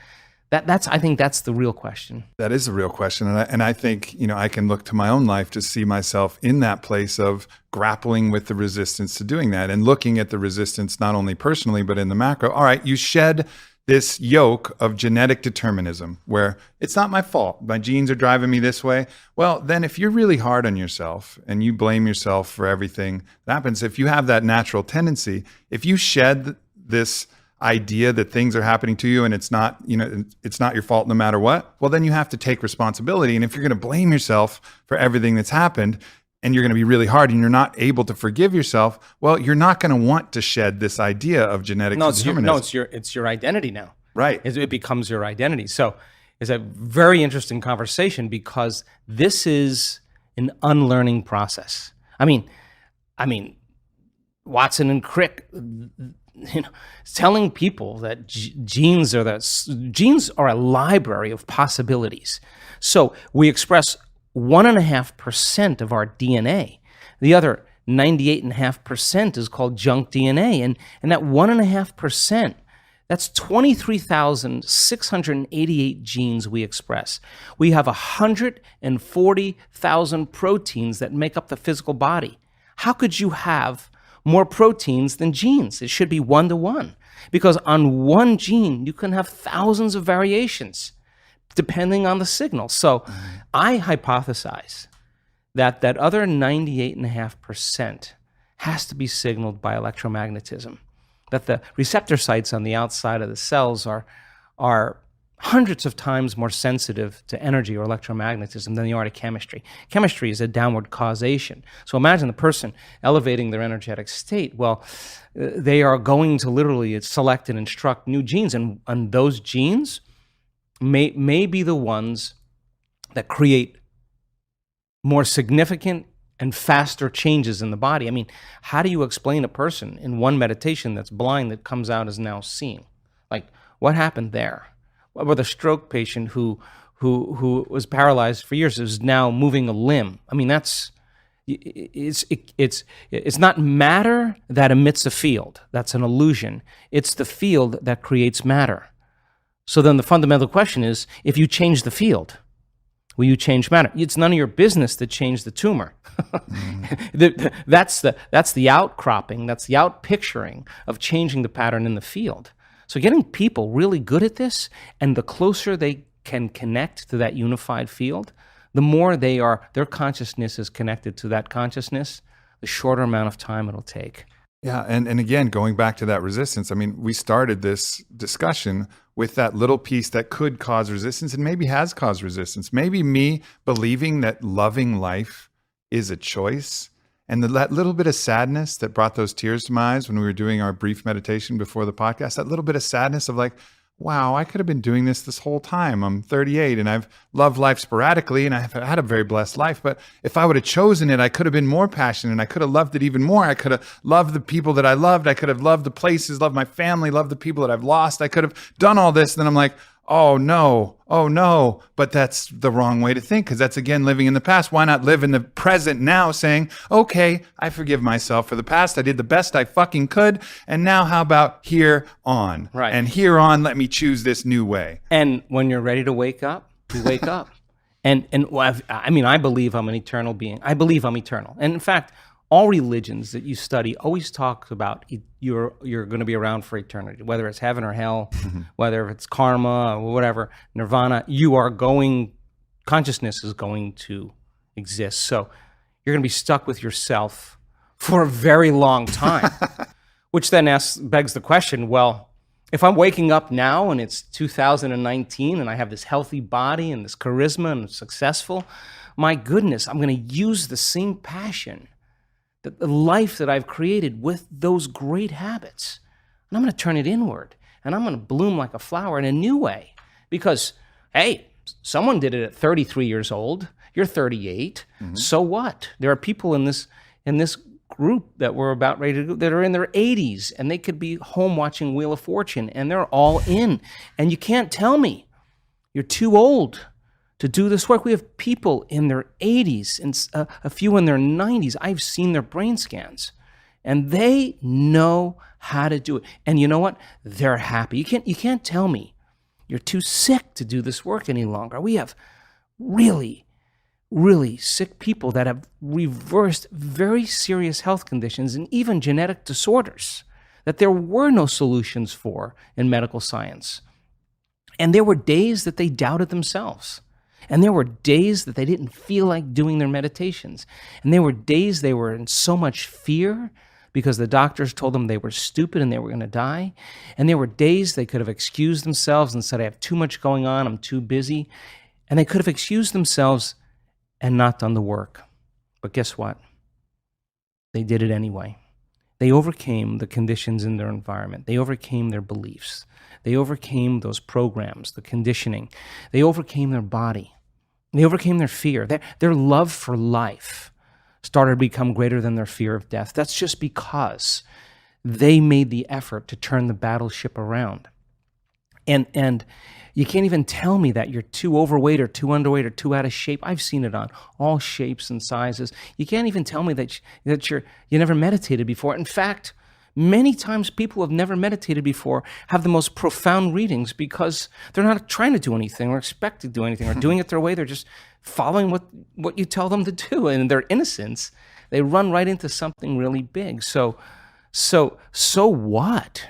I think that's the real question. That is the real question. And I think, I can look to my own life to see myself in that place of grappling with the resistance to doing that and looking at the resistance, not only personally, but in the macro. All right, you shed this yoke of genetic determinism where it's not my fault. My genes are driving me this way. Well, then if you're really hard on yourself and you blame yourself for everything that happens, if you have that natural tendency, if you shed this idea that things are happening to you and it's not your fault no matter what, well, then you have to take responsibility. And if you're going to blame yourself for everything that's happened, and you're going to be really hard and you're not able to forgive yourself, well, you're not going to want to shed this idea of genetic determinism. It's your identity now. Right. It becomes your identity. So it's a very interesting conversation because this is an unlearning process. I mean, Watson and Crick, telling people that genes are a library of possibilities. So we express 1.5% of our DNA. The other 98.5% is called junk DNA. And that 1.5%, that's 23,688 genes we express. We have 140,000 proteins that make up the physical body. How could you have more proteins than genes? It should be 1-to-1. Because on one gene, you can have thousands of variations depending on the signal. So I hypothesize that other 98.5% has to be signaled by electromagnetism, that the receptor sites on the outside of the cells are hundreds of times more sensitive to energy or electromagnetism than they are to chemistry. Chemistry is a downward causation. So imagine the person elevating their energetic state. Well, they are going to literally select and instruct new genes, and those genes may be the ones that create more significant and faster changes in the body. I mean, how do you explain a person in one meditation that's blind that comes out as now seeing? Like, what happened there? What with a stroke patient who was paralyzed for years is now moving a limb? I mean, it's not matter that emits a field. That's an illusion. It's the field that creates matter. So then the fundamental question is, if you change the field, will you change matter? It's none of your business to change the tumor. That's the outcropping, that's the outpicturing of changing the pattern in the field. So getting people really good at this, and the closer they can connect to that unified field, the more their consciousness is connected to that consciousness, the shorter amount of time it'll take. Yeah, and again, going back to that resistance, I mean, we started this discussion with that little piece that could cause resistance and maybe has caused resistance. Maybe me believing that loving life is a choice, and that little bit of sadness that brought those tears to my eyes when we were doing our brief meditation before the podcast, that little bit of sadness of like, wow, I could have been doing this whole time. I'm 38 and I've loved life sporadically and I've had a very blessed life. But if I would have chosen it, I could have been more passionate and I could have loved it even more. I could have loved the people that I loved. I could have loved the places, loved my family, loved the people that I've lost. I could have done all this. And then I'm like, oh no. But that's the wrong way to think, because that's, again, living in the past. Why not live in the present now, saying, okay, I forgive myself for the past. I did the best I fucking could. And now how about here on? Right. And here on, let me choose this new way. And when you're ready to wake up, you wake up. I believe I'm an eternal being. I believe I'm eternal. And in fact, all religions that you study always talk about you're going to be around for eternity, whether it's heaven or hell, whether it's karma or whatever, nirvana. Consciousness is going to exist. So you're going to be stuck with yourself for a very long time, which then begs the question, well, if I'm waking up now and it's 2019 and I have this healthy body and this charisma and I'm successful, my goodness, I'm going to use the same passion, the life that I've created with those great habits, and I'm going to turn it inward, and I'm going to bloom like a flower in a new way. Because, hey, someone did it at 33 years old. You're 38. Mm-hmm. So what? There are people in this group that we're about ready to go that are in their 80s, and they could be home watching Wheel of Fortune, and they're all in. And you can't tell me you're too old to do this work. We have people in their 80s and a few in their 90s. I've seen their brain scans, and they know how to do it. And you know what? They're happy. You can't tell me you're too sick to do this work any longer. We have really, really sick people that have reversed very serious health conditions and even genetic disorders that there were no solutions for in medical science. And there were days that they doubted themselves. And there were days that they didn't feel like doing their meditations. And there were days they were in so much fear because the doctors told them they were stupid and they were going to die. And there were days they could have excused themselves and said, I have too much going on, I'm too busy. And they could have excused themselves and not done the work. But guess what? They did it anyway. They overcame the conditions in their environment. They overcame their beliefs. They overcame those programs, the conditioning. They overcame their body. They overcame their fear. Their love for life started to become greater than their fear of death. That's just because they made the effort to turn the battleship around. And you can't even tell me that you're too overweight or too underweight or too out of shape. I've seen it on all shapes and sizes. You can't even tell me that you never meditated before. In fact, many times people who have never meditated before have the most profound readings because they're not trying to do anything or expect to do anything or doing it their way. They're just following what you tell them to do. And in their innocence, they run right into something really big. So what?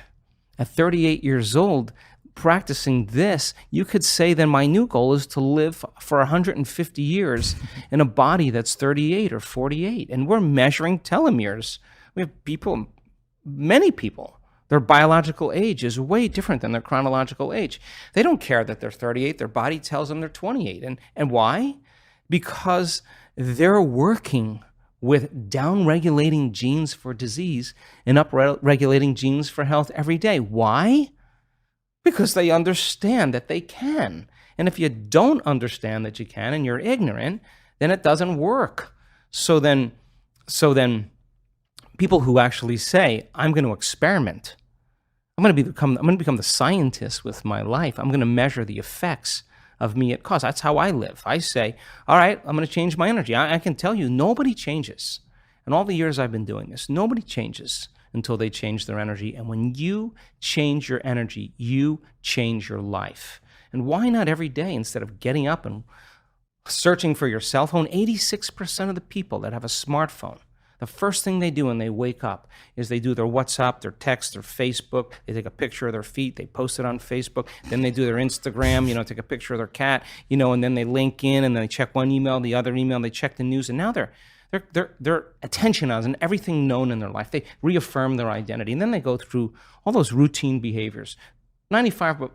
At 38 years old, practicing this, you could say then my new goal is to live for 150 years in a body that's 38 or 48. And we're measuring telomeres. We have people, many people, their biological age is way different than their chronological age. They don't care that they're 38. Their body tells them they're 28. And why? Because they're working with down-regulating genes for disease and up-regulating genes for health every day. Why? Because they understand that they can. And if you don't understand that you can and you're ignorant, then it doesn't work. So then people who actually say, I'm going to experiment, I'm going to become the scientist with my life. I'm going to measure the effects of me at cause. That's how I live. I say, all right, I'm going to change my energy. I can tell you, nobody changes. In all the years I've been doing this, nobody changes until they change their energy. And when you change your energy, you change your life. And why not every day, instead of getting up and searching for your cell phone? 86% of the people that have a smartphone, the first thing they do when they wake up is they do their WhatsApp, their text, their Facebook. They take a picture of their feet, they post it on Facebook. Then they do their Instagram, take a picture of their cat, and then they link in and then they check one email, the other email, they check the news, and now their attention on everything known in their life. They reaffirm their identity, and then they go through all those routine behaviors. 95%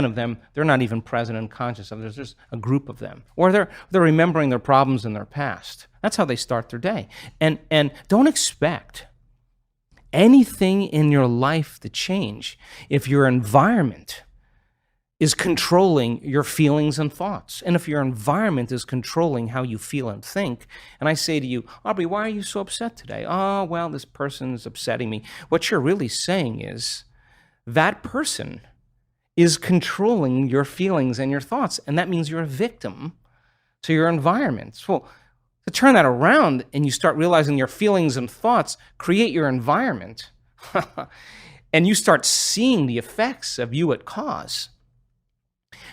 of them, they're not even present and conscious of. There's just a group of them. Or they're remembering their problems in their past. That's how they start their day. And don't expect anything in your life to change if your environment is controlling your feelings and thoughts. And if your environment is controlling how you feel and think, and I say to you, Aubrey, why are you so upset today? Oh, well, this person is upsetting me. What you're really saying is that person is controlling your feelings and your thoughts, and that means you're a victim to your environment. So to turn that around and you start realizing your feelings and thoughts create your environment, and you start seeing the effects of you at cause,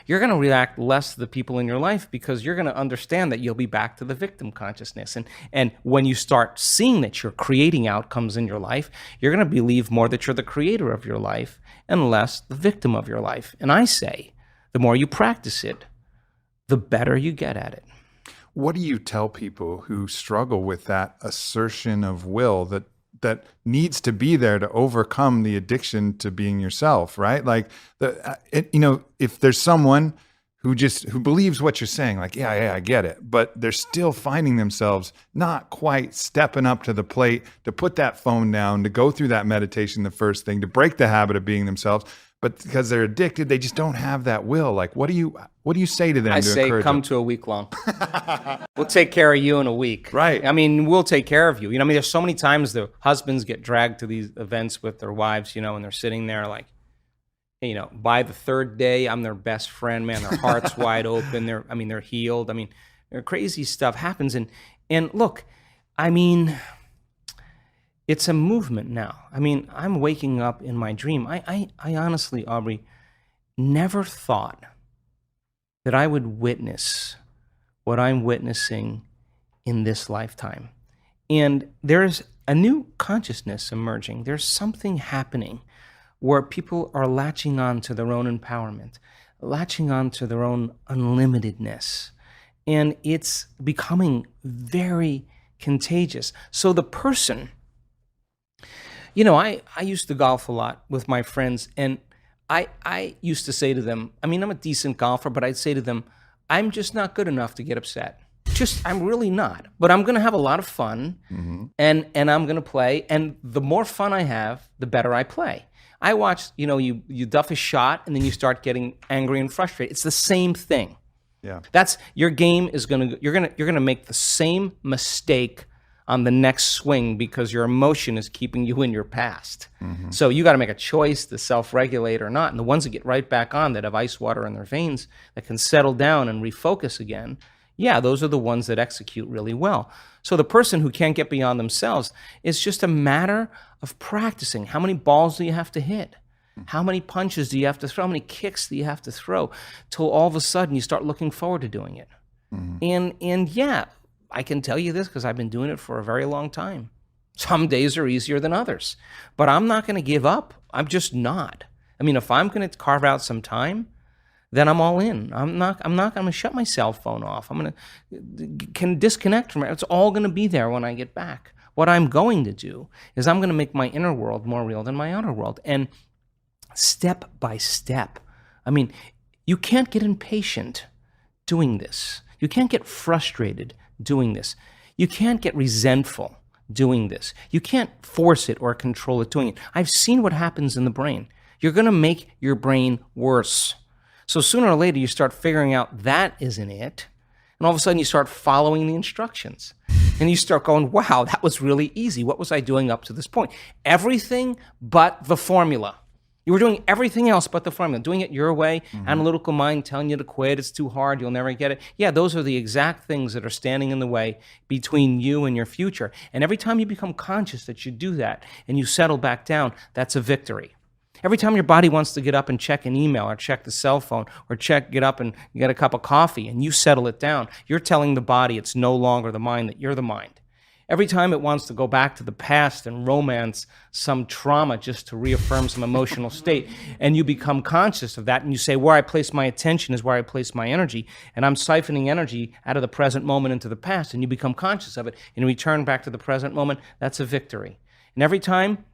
you're going to react less to the people in your life because you're going to understand that you'll be back to the victim consciousness. And when you start seeing that you're creating outcomes in your life, you're going to believe more that you're the creator of your life and less the victim of your life. And I say, the more you practice it, the better you get at it. What do you tell people who struggle with that assertion of will that needs to be there to overcome the addiction to being yourself, right? Like, if there's someone who believes what you're saying, like, yeah, I get it, but they're still finding themselves not quite stepping up to the plate to put that phone down, to go through that meditation, the first thing, to break the habit of being themselves, but because they're addicted, they just don't have that will. Like, what do you say to them? I say, come to a week long. We'll take care of you in a week. Right. I mean, we'll take care of you. There's so many times the husbands get dragged to these events with their wives, and they're sitting there like, by the third day, I'm their best friend, man. Their heart's wide open. They're healed. Crazy stuff happens. And look, it's a movement now. I'm waking up in my dream. I honestly, Aubrey, never thought that I would witness what I'm witnessing in this lifetime. And there's a new consciousness emerging. There's something happening where people are latching on to their own empowerment, latching on to their own unlimitedness. And it's becoming very contagious. So the person, I used to golf a lot with my friends, and I used to say to them, I'm a decent golfer, but I'd say to them, I'm just not good enough to get upset. I'm really not. But I'm going to have a lot of fun, and I'm going to play. And the more fun I have, the better I play. I watch, you duff a shot, and then you start getting angry and frustrated. It's the same thing. Yeah. That's your game is you're gonna make the same mistake on the next swing because your emotion is keeping you in your past. So you got to make a choice to self-regulate or not. And the ones that get right back on, that have ice water in their veins, that can settle down and refocus again, yeah, those are the ones that execute really well. So the person who can't get beyond themselves, it's just a matter of practicing. How many balls do you have to hit? How many punches do you have to throw? How many kicks do you have to throw? Till all of a sudden you start looking forward to doing it. And yeah, I can tell you this because I've been doing it for a very long time. Some days are easier than others, but I'm not going to give up. I'm just not. If I'm going to carve out some time, then I'm all in. I'm going to shut my cell phone off. I'm going to can disconnect from it. It's all going to be there when I get back. What I'm going to do is I'm going to make my inner world more real than my outer world. And step by step. You can't get impatient doing this. You can't get frustrated doing this. You can't get resentful doing this. You can't force it or control it doing it. I've seen what happens in the brain. You're going to make your brain worse. So sooner or later, you start figuring out that isn't it. And all of a sudden you start following the instructions. And you start going, wow, that was really easy. What was I doing up to this point? Everything but the formula. You were doing everything else but the formula, doing it your way, analytical mind telling you to quit, it's too hard, you'll never get it. Yeah, those are the exact things that are standing in the way between you and your future. And every time you become conscious that you do that and you settle back down, that's a victory. Every time your body wants to get up and check an email or check the cell phone or get up and get a cup of coffee and you settle it down, you're telling the body it's no longer the mind, that you're the mind. Every time it wants to go back to the past and romance some trauma just to reaffirm some emotional state, and you become conscious of that and you say, where I place my attention is where I place my energy, and I'm siphoning energy out of the present moment into the past, and you become conscious of it and return back to the present moment, that's a victory. And every time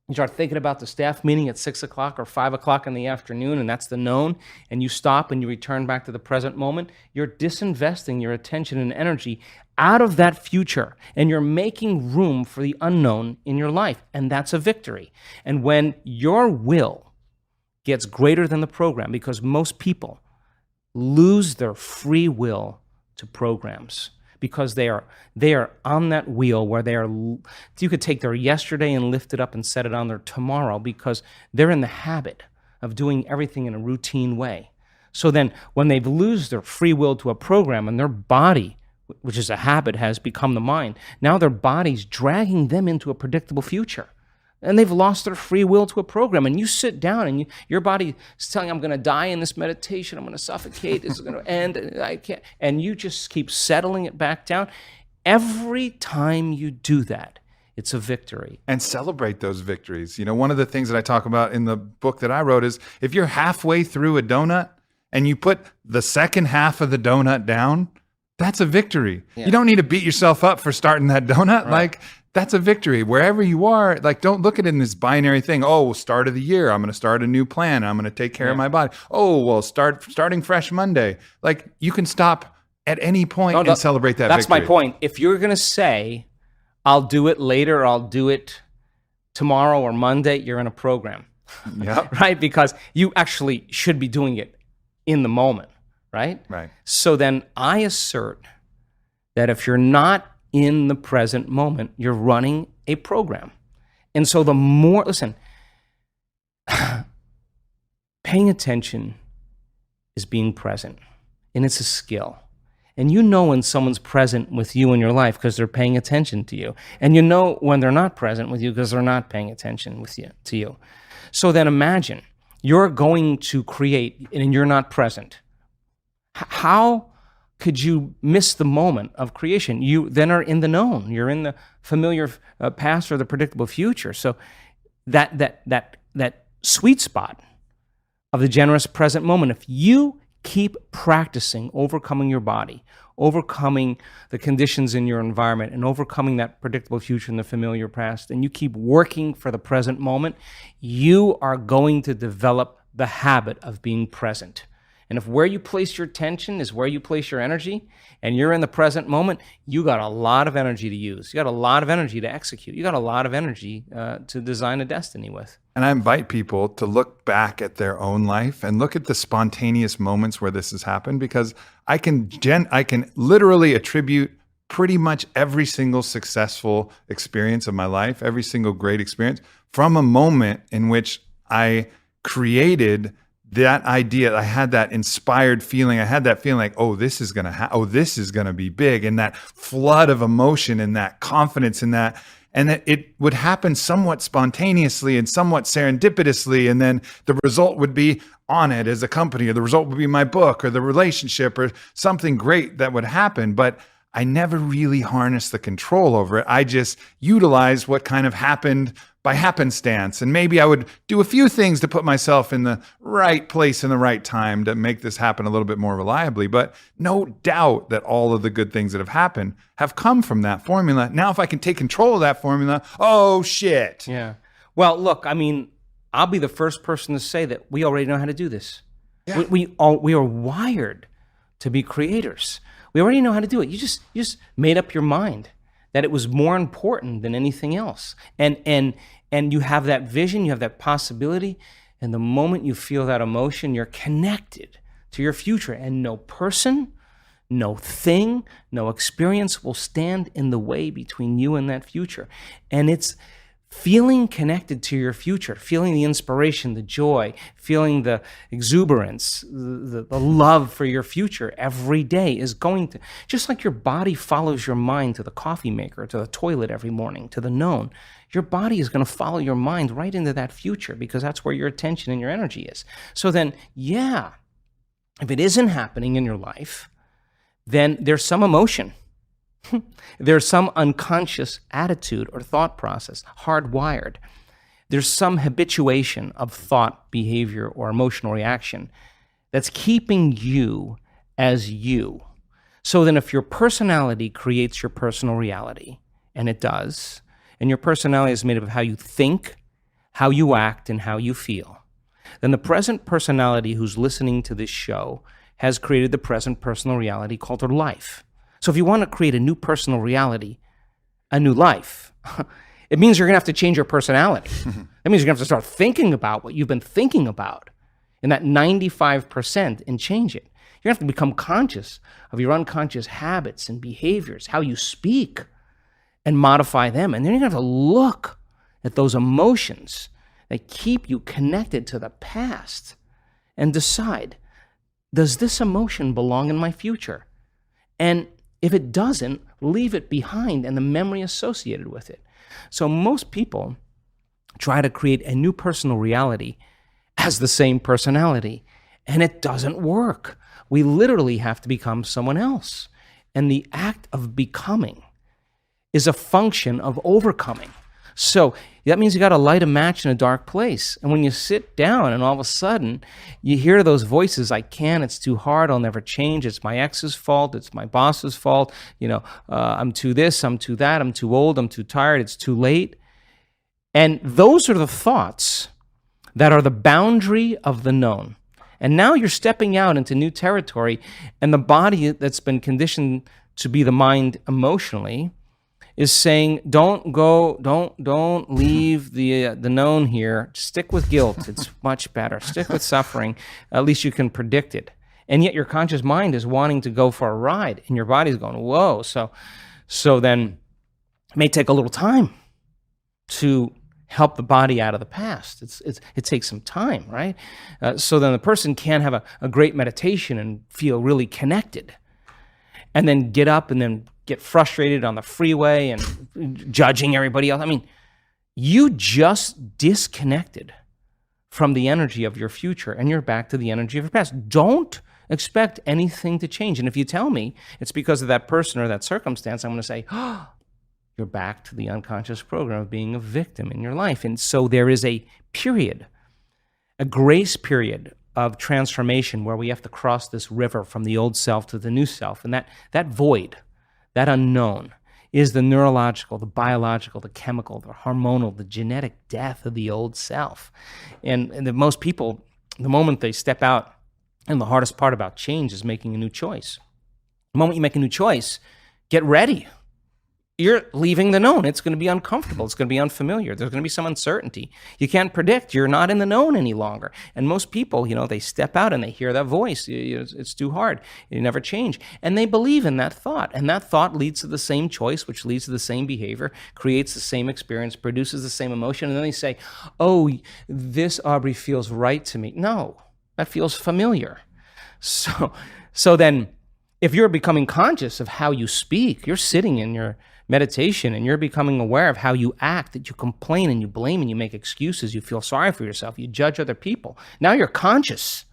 you start thinking about the staff meeting at 6 o'clock or 5 o'clock in the afternoon, and that's the known, and you stop and you return back to the present moment, you're disinvesting your attention and energy out of that future, and you're making room for the unknown in your life, and that's a victory. And when your will gets greater than the program, because most people lose their free will to programs, because they are on that wheel where you could take their yesterday and lift it up and set it on their tomorrow, because they're in the habit of doing everything in a routine way. So then when they lose their free will to a program and their body, which is a habit, has become the mind, now their body's dragging them into a predictable future. And they've lost their free will to a program. And you sit down and your body is telling you, I'm going to die in this meditation. I'm going to suffocate. This is going to end. I can't. And you just keep settling it back down. Every time you do that, it's a victory. And celebrate those victories. You know, one of the things that I talk about in the book that I wrote is if you're halfway through a donut and you put the second half of the donut down, that's a victory. Yeah. You don't need to beat yourself up for starting that donut. Right. Like, that's a victory. Wherever you are, like, don't look at it in this binary thing. Oh, start of the year, I'm going to start a new plan. I'm going to take care of my body. Oh, well, starting fresh Monday. Like, you can stop at any point and celebrate that That's victory. my point. If you're going to say, I'll do it later, I'll do it tomorrow or Monday, you're in a program. Yep. Right? Because you actually should be doing it in the moment. Right? Right. So then I assert that if you're not in the present moment, you're running a program. And so the more, listen, paying attention is being present, and it's a skill. And you know when someone's present with you in your life because they're paying attention to you. And you know when they're not present with you because they're not paying attention to you. So then imagine you're going to create and you're not present. How could you miss the moment of creation? You then are in the known. You're in the familiar past or the predictable future. So that sweet spot of the generous present moment, if you keep practicing overcoming your body, overcoming the conditions in your environment, and overcoming that predictable future and the familiar past, and you keep working for the present moment, you are going to develop the habit of being present. And if where you place your attention is where you place your energy, and you're in the present moment, you got a lot of energy to use. You got a lot of energy to execute. You got a lot of energy to design a destiny with. And I invite people to look back at their own life and look at the spontaneous moments where this has happened, because I can literally attribute pretty much every single successful experience of my life, every single great experience, from a moment in which I created that idea. I had that inspired feeling. I had that feeling like, oh, this is gonna be big, and that flood of emotion and that confidence in that, and that it would happen somewhat spontaneously and somewhat serendipitously, and then the result would be on it as a company, or the result would be my book or the relationship or something great that would happen. But I never really harnessed the control over it. I just utilized what kind of happened by happenstance. And maybe I would do a few things to put myself in the right place in the right time to make this happen a little bit more reliably. But no doubt that all of the good things that have happened have come from that formula. Now, if I can take control of that formula, oh, shit. Yeah. Well, look, I mean, I'll be the first person to say that we already know how to do this. Yeah. We are wired to be creators. We already know how to do it. You just made up your mind that it was more important than anything else. And you have that vision, you have that possibility, and the moment you feel that emotion, you're connected to your future. And no person, No thing, no experience will stand in the way between you and that future. And it's feeling connected to your future, feeling the inspiration, the joy, feeling the exuberance, the love for your future every day is going to, just like your body follows your mind to the coffee maker, to the toilet every morning, to the known, your body is going to follow your mind right into that future because that's where your attention and your energy is. So then, yeah, if it isn't happening in your life, then there's some emotion. There's some unconscious attitude or thought process, hardwired. There's some habituation of thought, behavior, or emotional reaction that's keeping you as you. So then if your personality creates your personal reality, and it does, and your personality is made up of how you think, how you act, and how you feel, then the present personality who's listening to this show has created the present personal reality called their life. So if you want to create a new personal reality, a new life, it means you're going to have to change your personality. That means you're going to have to start thinking about what you've been thinking about in that 95% and change it. You're going to have to become conscious of your unconscious habits and behaviors, how you speak, and modify them. And then you're going to have to look at those emotions that keep you connected to the past and decide, does this emotion belong in my future? And if it doesn't, leave it behind and the memory associated with it. So most people try to create a new personal reality as the same personality, and it doesn't work. We literally have to become someone else. And the act of becoming is a function of overcoming. So that means you got to light a match in a dark place. And when you sit down and all of a sudden you hear those voices, I can't, it's too hard, I'll never change, it's my ex's fault, it's my boss's fault, I'm too this, I'm too that, I'm too old, I'm too tired, it's too late. And those are the thoughts that are the boundary of the known. And now you're stepping out into new territory, and the body that's been conditioned to be the mind emotionally is saying, don't leave the known here. Stick with guilt. It's much better. Stick with suffering. At least you can predict it. And yet your conscious mind is wanting to go for a ride, and your body's going, whoa. So then it may take a little time to help the body out of the past. It takes some time, right? So then the person can have a great meditation and feel really connected, and then get up and then get frustrated on the freeway and judging everybody else. I mean, you just disconnected from the energy of your future, and you're back to the energy of your past. Don't expect anything to change. And if you tell me it's because of that person or that circumstance, I'm going to say, oh, you're back to the unconscious program of being a victim in your life. And so there is a period, a grace period of transformation where we have to cross this river from the old self to the new self. And that void, that unknown, is the neurological, the biological, the chemical, the hormonal, the genetic death of the old self. And most people, the moment they step out, and the hardest part about change is making a new choice. The moment you make a new choice, get ready. You're leaving the known. It's going to be uncomfortable. It's going to be unfamiliar. There's going to be some uncertainty. You can't predict. You're not in the known any longer. And most people, they step out and they hear that voice. It's too hard. You never change. And they believe in that thought. And that thought leads to the same choice, which leads to the same behavior, creates the same experience, produces the same emotion. And then they say, oh, this, Aubrey, feels right to me. No, that feels familiar. So then if you're becoming conscious of how you speak, you're sitting in your meditation and you're becoming aware of how you act, that you complain and you blame and you make excuses, you feel sorry for yourself, you judge other people. Now you're conscious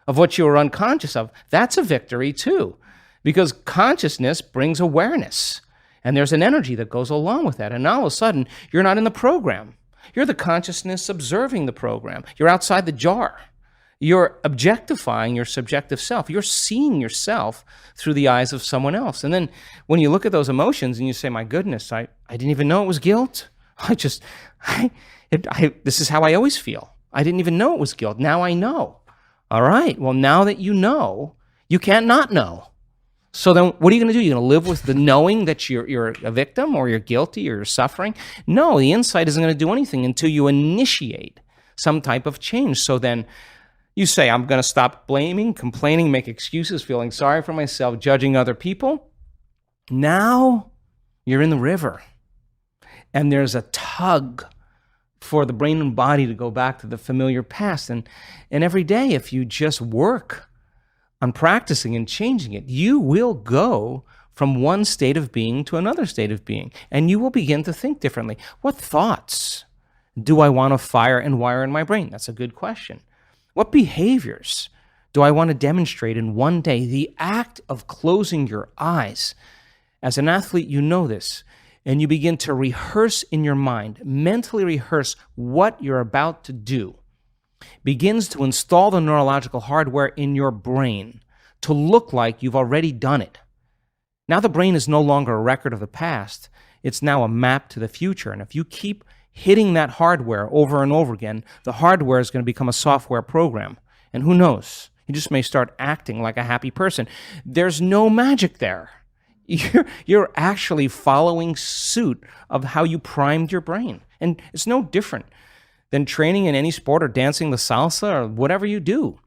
of what you were unconscious of. That's a victory too, because consciousness brings awareness, and there's an energy that goes along with that. And now all of a sudden, you're not in the program. You're the consciousness observing the program. You're outside the jar. You're objectifying your subjective self. You're seeing yourself through the eyes of someone else. And then when you look at those emotions and you say, my goodness, I didn't even know it was guilt. This is how I always feel. I didn't even know it was guilt. Now I know. All right. Well, now that you know, you can't not know. So then what are you going to do? You're going to live with the knowing that you're a victim or you're guilty or you're suffering? No, the insight isn't going to do anything until you initiate some type of change. So then You say, I'm going to stop blaming, complaining, make excuses, feeling sorry for myself, judging other people. Now you're in the river, and there's a tug for the brain and body to go back to the familiar past. And every day, if you just work on practicing and changing it, you will go from one state of being to another state of being, and you will begin to think differently. What thoughts do I want to fire and wire in my brain? That's a good question. What behaviors do I want to demonstrate in one day? The act of closing your eyes. As an athlete, you know this, and you begin to rehearse in your mind, mentally rehearse what you're about to do, begins to install the neurological hardware in your brain to look like you've already done it. Now the brain is no longer a record of the past. It's now a map to the future. And if you keep hitting that hardware over and over again, the hardware is going to become a software program. And who knows? You just may start acting like a happy person. There's no magic there. You're actually following suit of how you primed your brain. And it's no different than training in any sport or dancing the salsa or whatever you do.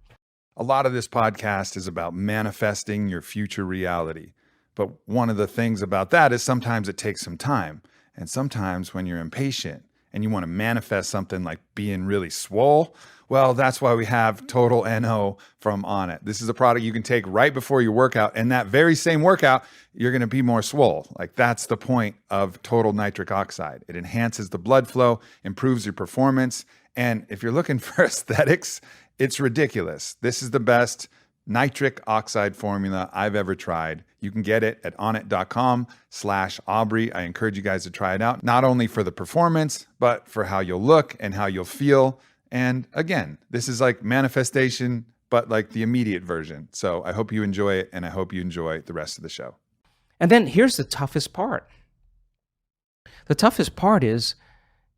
A lot of this podcast is about manifesting your future reality. But one of the things about that is sometimes it takes some time. And sometimes when you're impatient and you want to manifest something like being really swole, well, that's why we have Total NO from Onnit. This is a product you can take right before your workout. And that very same workout, you're going to be more swole. Like that's the point of total nitric oxide. It enhances the blood flow, improves your performance. And if you're looking for aesthetics, it's ridiculous. This is the best nitric oxide formula I've ever tried. You can get it at onnit.com/Aubrey. I encourage you guys to try it out, not only for the performance, but for how you'll look and how you'll feel. And again, this is like manifestation, but like the immediate version. So I hope you enjoy it, and I hope you enjoy the rest of the show. And then here's the toughest part. The toughest part is,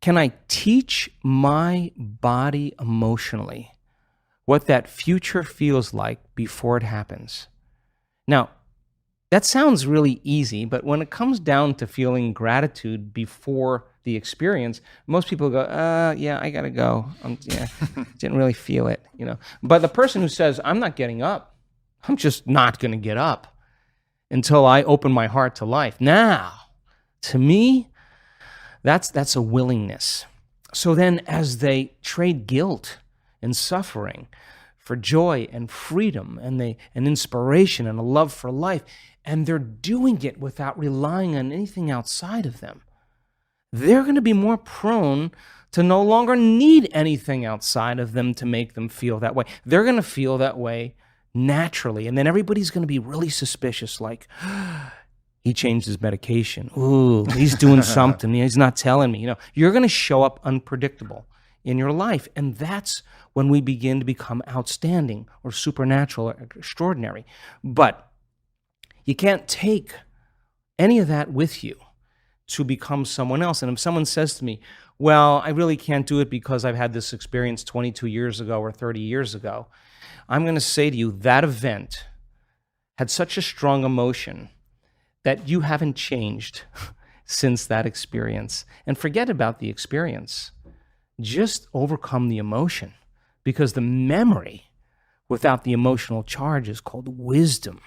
can I teach my body emotionally what that future feels like before it happens? Now, that sounds really easy, but when it comes down to feeling gratitude before the experience, most people go, yeah, I gotta go. Didn't really feel it, you know. But the person who says, I'm not getting up, I'm just not gonna get up until I open my heart to life. Now, to me, that's a willingness. So then as they trade guilt and suffering for joy and freedom and inspiration and a love for life, and they're doing it without relying on anything outside of them, they're going to be more prone to no longer need anything outside of them to make them feel that way. They're going to feel that way naturally, and then everybody's going to be really suspicious, like, he changed his medication. Ooh, he's doing something. He's not telling me. You know, you're going to show up unpredictable in your life, and that's when we begin to become outstanding or supernatural or extraordinary. But you can't take any of that with you to become someone else. And if someone says to me, well, I really can't do it because I've had this experience 22 years ago or 30 years ago, I'm going to say to you, that event had such a strong emotion that you haven't changed since that experience. And forget about the experience. Just overcome the emotion, because the memory without the emotional charge is called wisdom.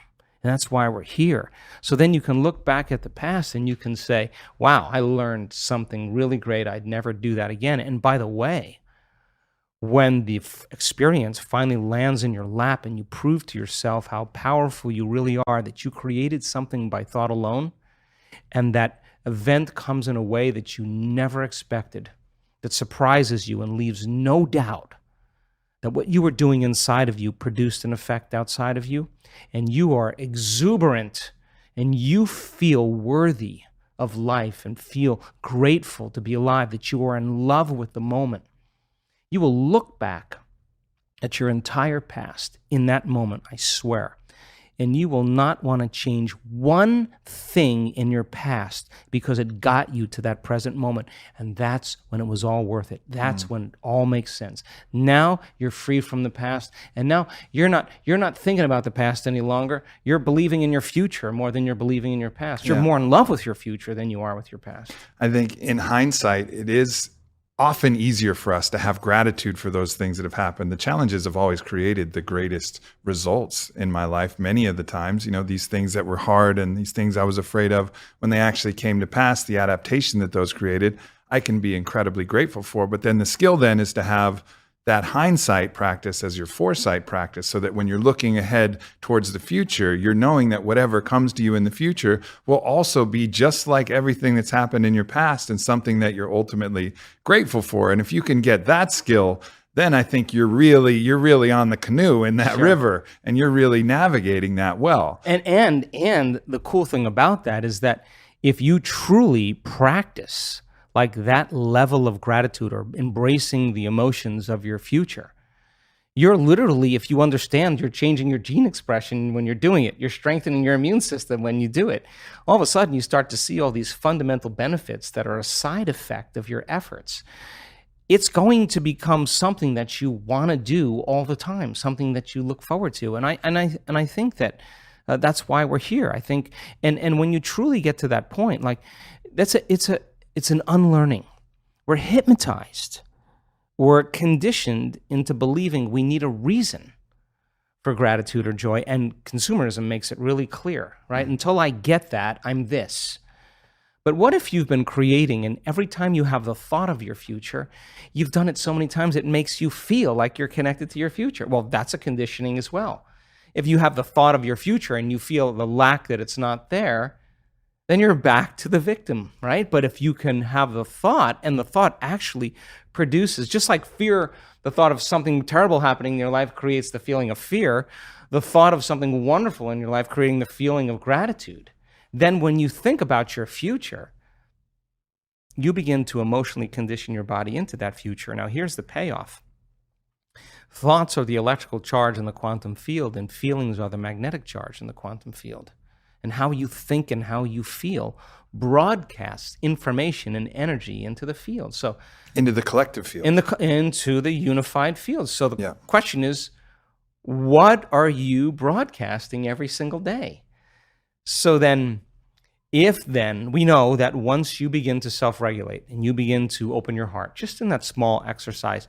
And that's why we're here. So then you can look back at the past and you can say, wow, I learned something really great. I'd never do that again. And by the way, when the experience finally lands in your lap and you prove to yourself how powerful you really are, that you created something by thought alone, and that event comes in a way that you never expected, that surprises you and leaves no doubt that what you were doing inside of you produced an effect outside of you, and you are exuberant and you feel worthy of life and feel grateful to be alive, that you are in love with the moment, you will look back at your entire past in that moment, I swear, and you will not want to change one thing in your past because it got you to that present moment. And that's when it was all worth it. That's when it all makes sense. Now you're free from the past, and now you're not thinking about the past any longer. You're believing in your future more than you're believing in your past. You're more in love with your future than you are with your past. I think in hindsight, it is often easier for us to have gratitude for those things that have happened. The challenges have always created the greatest results in my life. Many of the times, these things that were hard and these things I was afraid of, when they actually came to pass, the adaptation that those created, I can be incredibly grateful for. But then the skill then is to have that hindsight practice as your foresight practice, so that when you're looking ahead towards the future, you're knowing that whatever comes to you in the future will also be just like everything that's happened in your past, and something that you're ultimately grateful for. And if you can get that skill, then I think you're really on the canoe in that river, and you're really navigating that well. And the cool thing about that is that if you truly practice like that level of gratitude, or embracing the emotions of your future, you're literally, if you understand, you're changing your gene expression when you're doing it. You're strengthening your immune system when you do it. All of a sudden, you start to see all these fundamental benefits that are a side effect of your efforts. It's going to become something that you want to do all the time, something that you look forward to. And I think that that's why we're here. I think, and when you truly get to that point, like it's an unlearning. We're hypnotized. We're conditioned into believing we need a reason for gratitude or joy, and consumerism makes it really clear, right? Until I get that, I'm this. But what if you've been creating, and every time you have the thought of your future, you've done it so many times it makes you feel like you're connected to your future? Well, that's a conditioning as well. If you have the thought of your future and you feel the lack that it's not there, then you're back to the victim, right? But if you can have the thought, and the thought actually produces, just like fear, the thought of something terrible happening in your life creates the feeling of fear, the thought of something wonderful in your life creating the feeling of gratitude. Then when you think about your future, you begin to emotionally condition your body into that future. Now here's the payoff. Thoughts are the electrical charge in the quantum field, and feelings are the magnetic charge in the quantum field. And how you think and how you feel broadcasts information and energy into the field. So into the collective field. Into the unified field. So the question is, what are you broadcasting every single day? So then, we know that once you begin to self-regulate and you begin to open your heart, just in that small exercise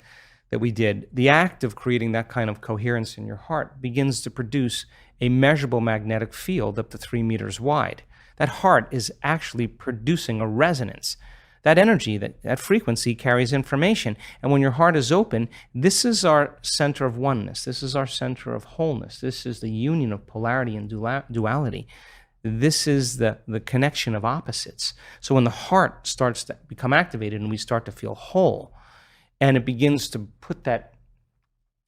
that we did, the act of creating that kind of coherence in your heart begins to produce a measurable magnetic field up to 3 meters wide. That heart is actually producing a resonance. That energy, that frequency carries information. And when your heart is open, this is our center of oneness. This is our center of wholeness. This is the union of polarity and duality. This is the connection of opposites. So when the heart starts to become activated and we start to feel whole, and it begins to put that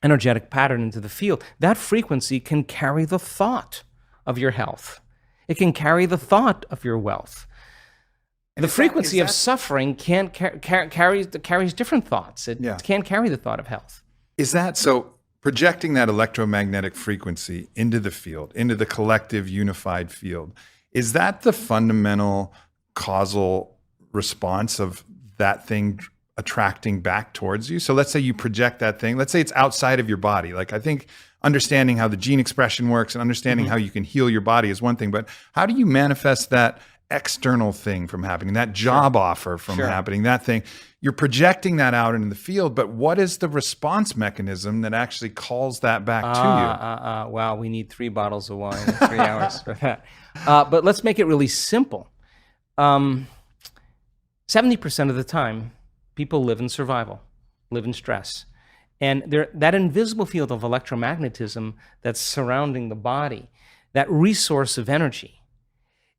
energetic pattern into the field, that frequency can carry the thought of your health. It can carry the thought of your wealth. The frequency of suffering carries different thoughts. It can't carry the thought of health. Is that so? Projecting that electromagnetic frequency into the field, into the collective unified field, is that the fundamental causal response of that thing attracting back towards you? So let's say you project that thing. Let's say it's outside of your body. Like, I think understanding how the gene expression works and understanding how you can heal your body is one thing, but how do you manifest that external thing from happening, that job offer from happening, that thing? You're projecting that out into the field, but what is the response mechanism that actually calls that back to you? Wow, we need 3 bottles of wine in 3 hours for that. But let's make it really simple. 70% of the time, people live in survival, live in stress. And that invisible field of electromagnetism that's surrounding the body, that resource of energy,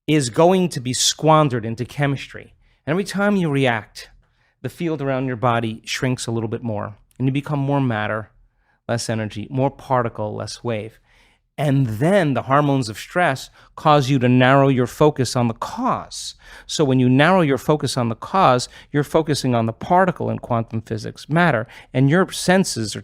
is going to be squandered into chemistry. And every time you react, the field around your body shrinks a little bit more, and you become more matter, less energy, more particle, less wave. And then the hormones of stress cause you to narrow your focus on the cause. So when you narrow your focus on the cause, you're focusing on the particle in quantum physics, matter, and your senses are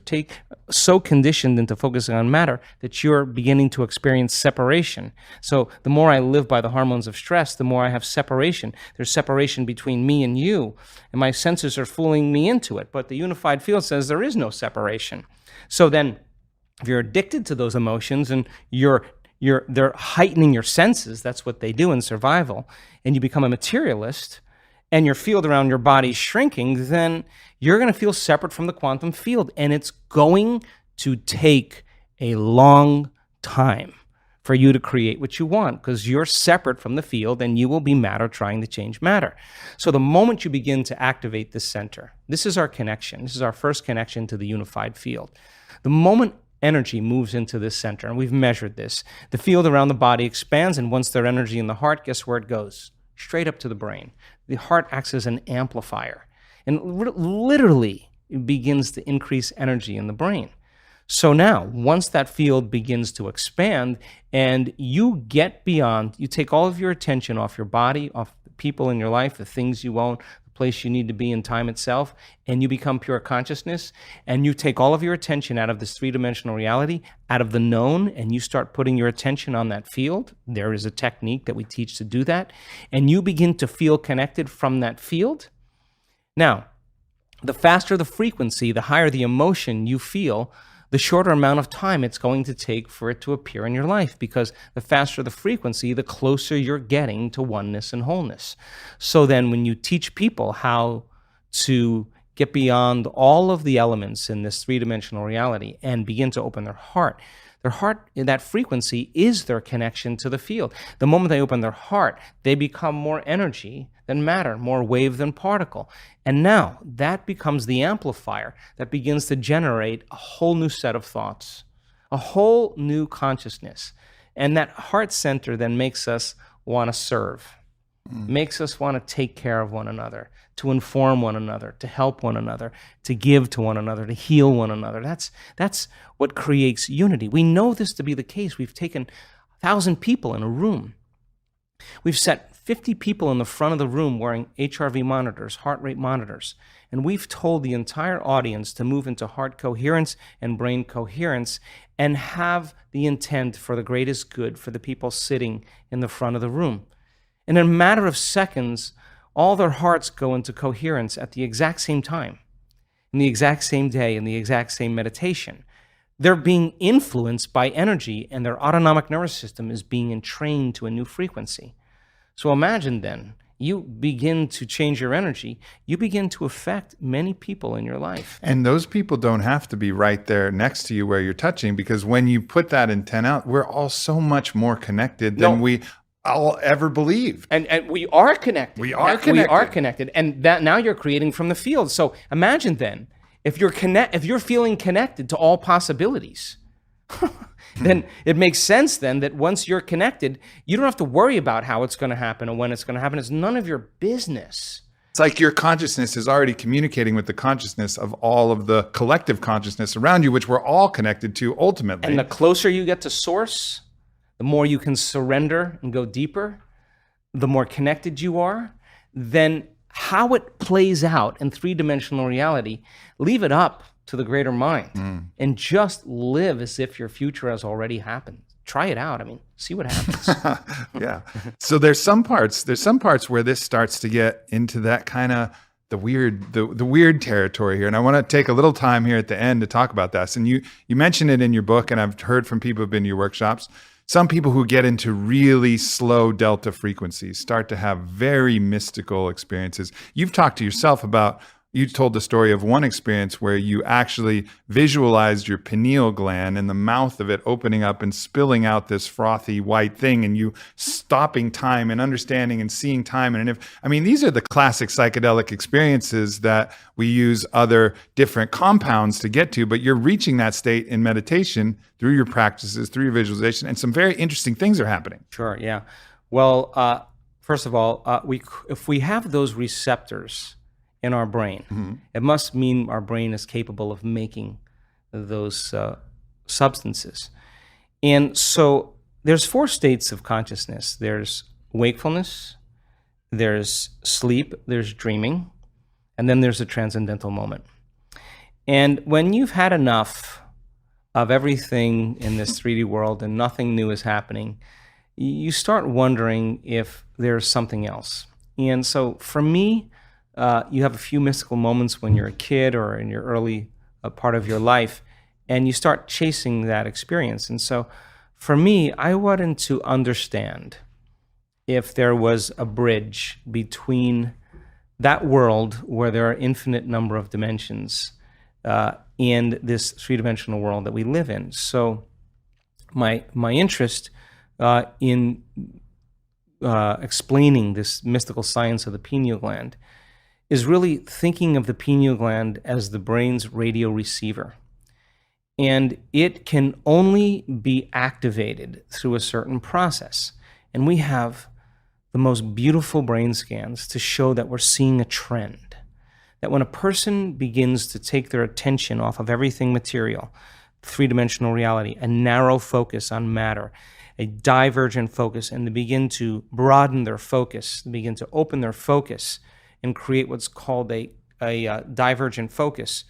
so conditioned into focusing on matter that you're beginning to experience separation. So the more I live by the hormones of stress, the more I have separation. There's separation between me and you, and my senses are fooling me into it. But the unified field says there is no separation. So then, if you're addicted to those emotions and they're heightening your senses, that's what they do in survival, and you become a materialist, and your field around your body shrinking, then you're going to feel separate from the quantum field. And it's going to take a long time for you to create what you want, because you're separate from the field and you will be matter trying to change matter. So the moment you begin to activate this center, this is our connection. This is our first connection to the unified field. The moment energy moves into this center, and we've measured this, the field around the body expands, and once there's energy in the heart, guess where it goes? Straight up to the brain. The heart acts as an amplifier and literally begins to increase energy in the brain. So now, once that field begins to expand and you get beyond, you take all of your attention off your body, off the people in your life, the things you own, the place you need to be in time itself, and you become pure consciousness, and you take all of your attention out of this three-dimensional reality, out of the known, and you start putting your attention on that field. There is a technique that we teach to do that, and you begin to feel connected from that field. Now, the faster the frequency, the higher the emotion you feel, the shorter amount of time it's going to take for it to appear in your life, because the faster the frequency, the closer you're getting to oneness and wholeness. So then when you teach people how to get beyond all of the elements in this three-dimensional reality and begin to open their heart, that frequency is their connection to the field. The moment they open their heart, they become more energy than matter, more wave than particle. And now that becomes the amplifier that begins to generate a whole new set of thoughts, a whole new consciousness. And that heart center then makes us want to serve, makes us want to take care of one another, to inform one another, to help one another, to give to one another, to heal one another. That's what creates unity. We know this to be the case. We've taken 1,000 people in a room. We've set 50 people in the front of the room wearing HRV monitors, heart rate monitors, and we've told the entire audience to move into heart coherence and brain coherence and have the intent for the greatest good for the people sitting in the front of the room. And in a matter of seconds, all their hearts go into coherence at the exact same time, in the exact same day, in the exact same meditation. They're being influenced by energy, and their autonomic nervous system is being entrained to a new frequency. So imagine then, you begin to change your energy, you begin to affect many people in your life. And those people don't have to be right there next to you where you're touching, because when you put that intent out, we're all so much more connected than we all ever believed. And we are connected. We are connected. We are connected. And that now you're creating from the field. So imagine then, if you're feeling connected to all possibilities, then it makes sense then that once you're connected, you don't have to worry about how it's going to happen or when it's going to happen. It's none of your business. It's like your consciousness is already communicating with the consciousness of all of the collective consciousness around you, which we're all connected to ultimately. And the closer you get to source, the more you can surrender and go deeper, the more connected you are. Then how it plays out in three-dimensional reality, leave it up to the greater mind and just live as if your future has already happened. Try it out. I mean, see what happens. Yeah. So there's some parts where this starts to get into that kind of the weird territory here. And I want to take a little time here at the end to talk about this. And you mentioned it in your book, and I've heard from people who've been to your workshops. Some people who get into really slow delta frequencies start to have very mystical experiences. You've talked to yourself about, you told the story of one experience where you actually visualized your pineal gland and the mouth of it opening up and spilling out this frothy white thing, and you stopping time and understanding and seeing time. And these are the classic psychedelic experiences that we use other different compounds to get to, but you're reaching that state in meditation through your practices, through your visualization, and some very interesting things are happening. Sure, yeah. Well, first of all, if we have those receptors in our brain, it must mean our brain is capable of making those substances. And so there's 4 states of consciousness. There's wakefulness, there's sleep, there's dreaming, and then there's a transcendental moment. And when you've had enough of everything in this 3D world and nothing new is happening, you start wondering if there's something else. And so for me, you have a few mystical moments when you're a kid or in your early part of your life, and you start chasing that experience. And so for me, I wanted to understand if there was a bridge between that world where there are infinite number of dimensions in this three-dimensional world that we live in. So my interest in explaining this mystical science of the pineal gland is really thinking of the pineal gland as the brain's radio receiver. And it can only be activated through a certain process. And we have the most beautiful brain scans to show that we're seeing a trend. That when a person begins to take their attention off of everything material, three-dimensional reality, a narrow focus on matter, a divergent focus, and they begin to broaden their focus, they begin to open their focus and create what's called a divergent focus.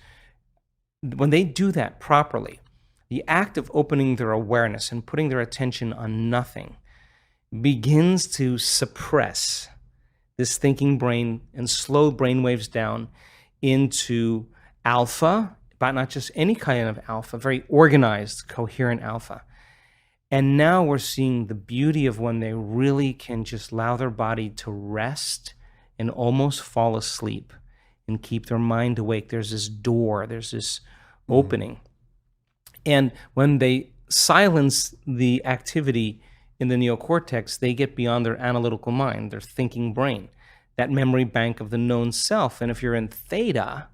When they do that properly, the act of opening their awareness and putting their attention on nothing begins to suppress this thinking brain and slow brain waves down into alpha, but not just any kind of alpha, very organized, coherent alpha. And now we're seeing the beauty of when they really can just allow their body to rest and almost fall asleep and keep their mind awake. There's this door, there's this opening. And when they silence the activity in the neocortex, they get beyond their analytical mind, their thinking brain, that memory bank of the known self. And if you're in theta,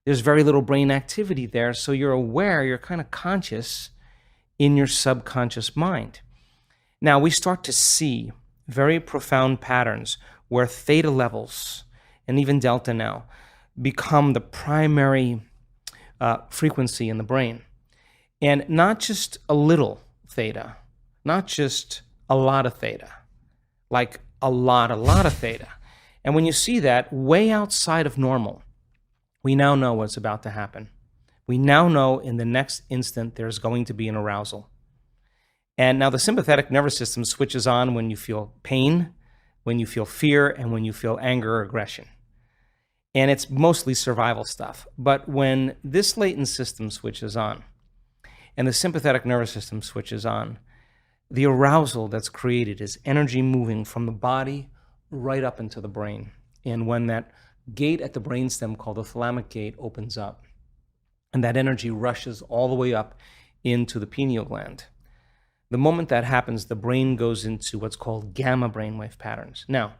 there's very little brain activity there, so you're aware, you're kind of conscious in your subconscious mind. Now, we start to see very profound patterns where theta levels, and even delta now, become the primary frequency in the brain. And not just a little theta, not just a lot of theta, like a lot of theta. And when you see that way outside of normal, we now know what's about to happen. We now know in the next instant there's going to be an arousal. And now the sympathetic nervous system switches on when you feel pain, when you feel fear, and when you feel anger or aggression. And it's mostly survival stuff. But when this latent system switches on and the sympathetic nervous system switches on, the arousal that's created is energy moving from the body right up into the brain. And when that gate at the brainstem called the thalamic gate opens up, and that energy rushes all the way up into the pineal gland, the moment that happens, the brain goes into what's called gamma brainwave patterns. Now,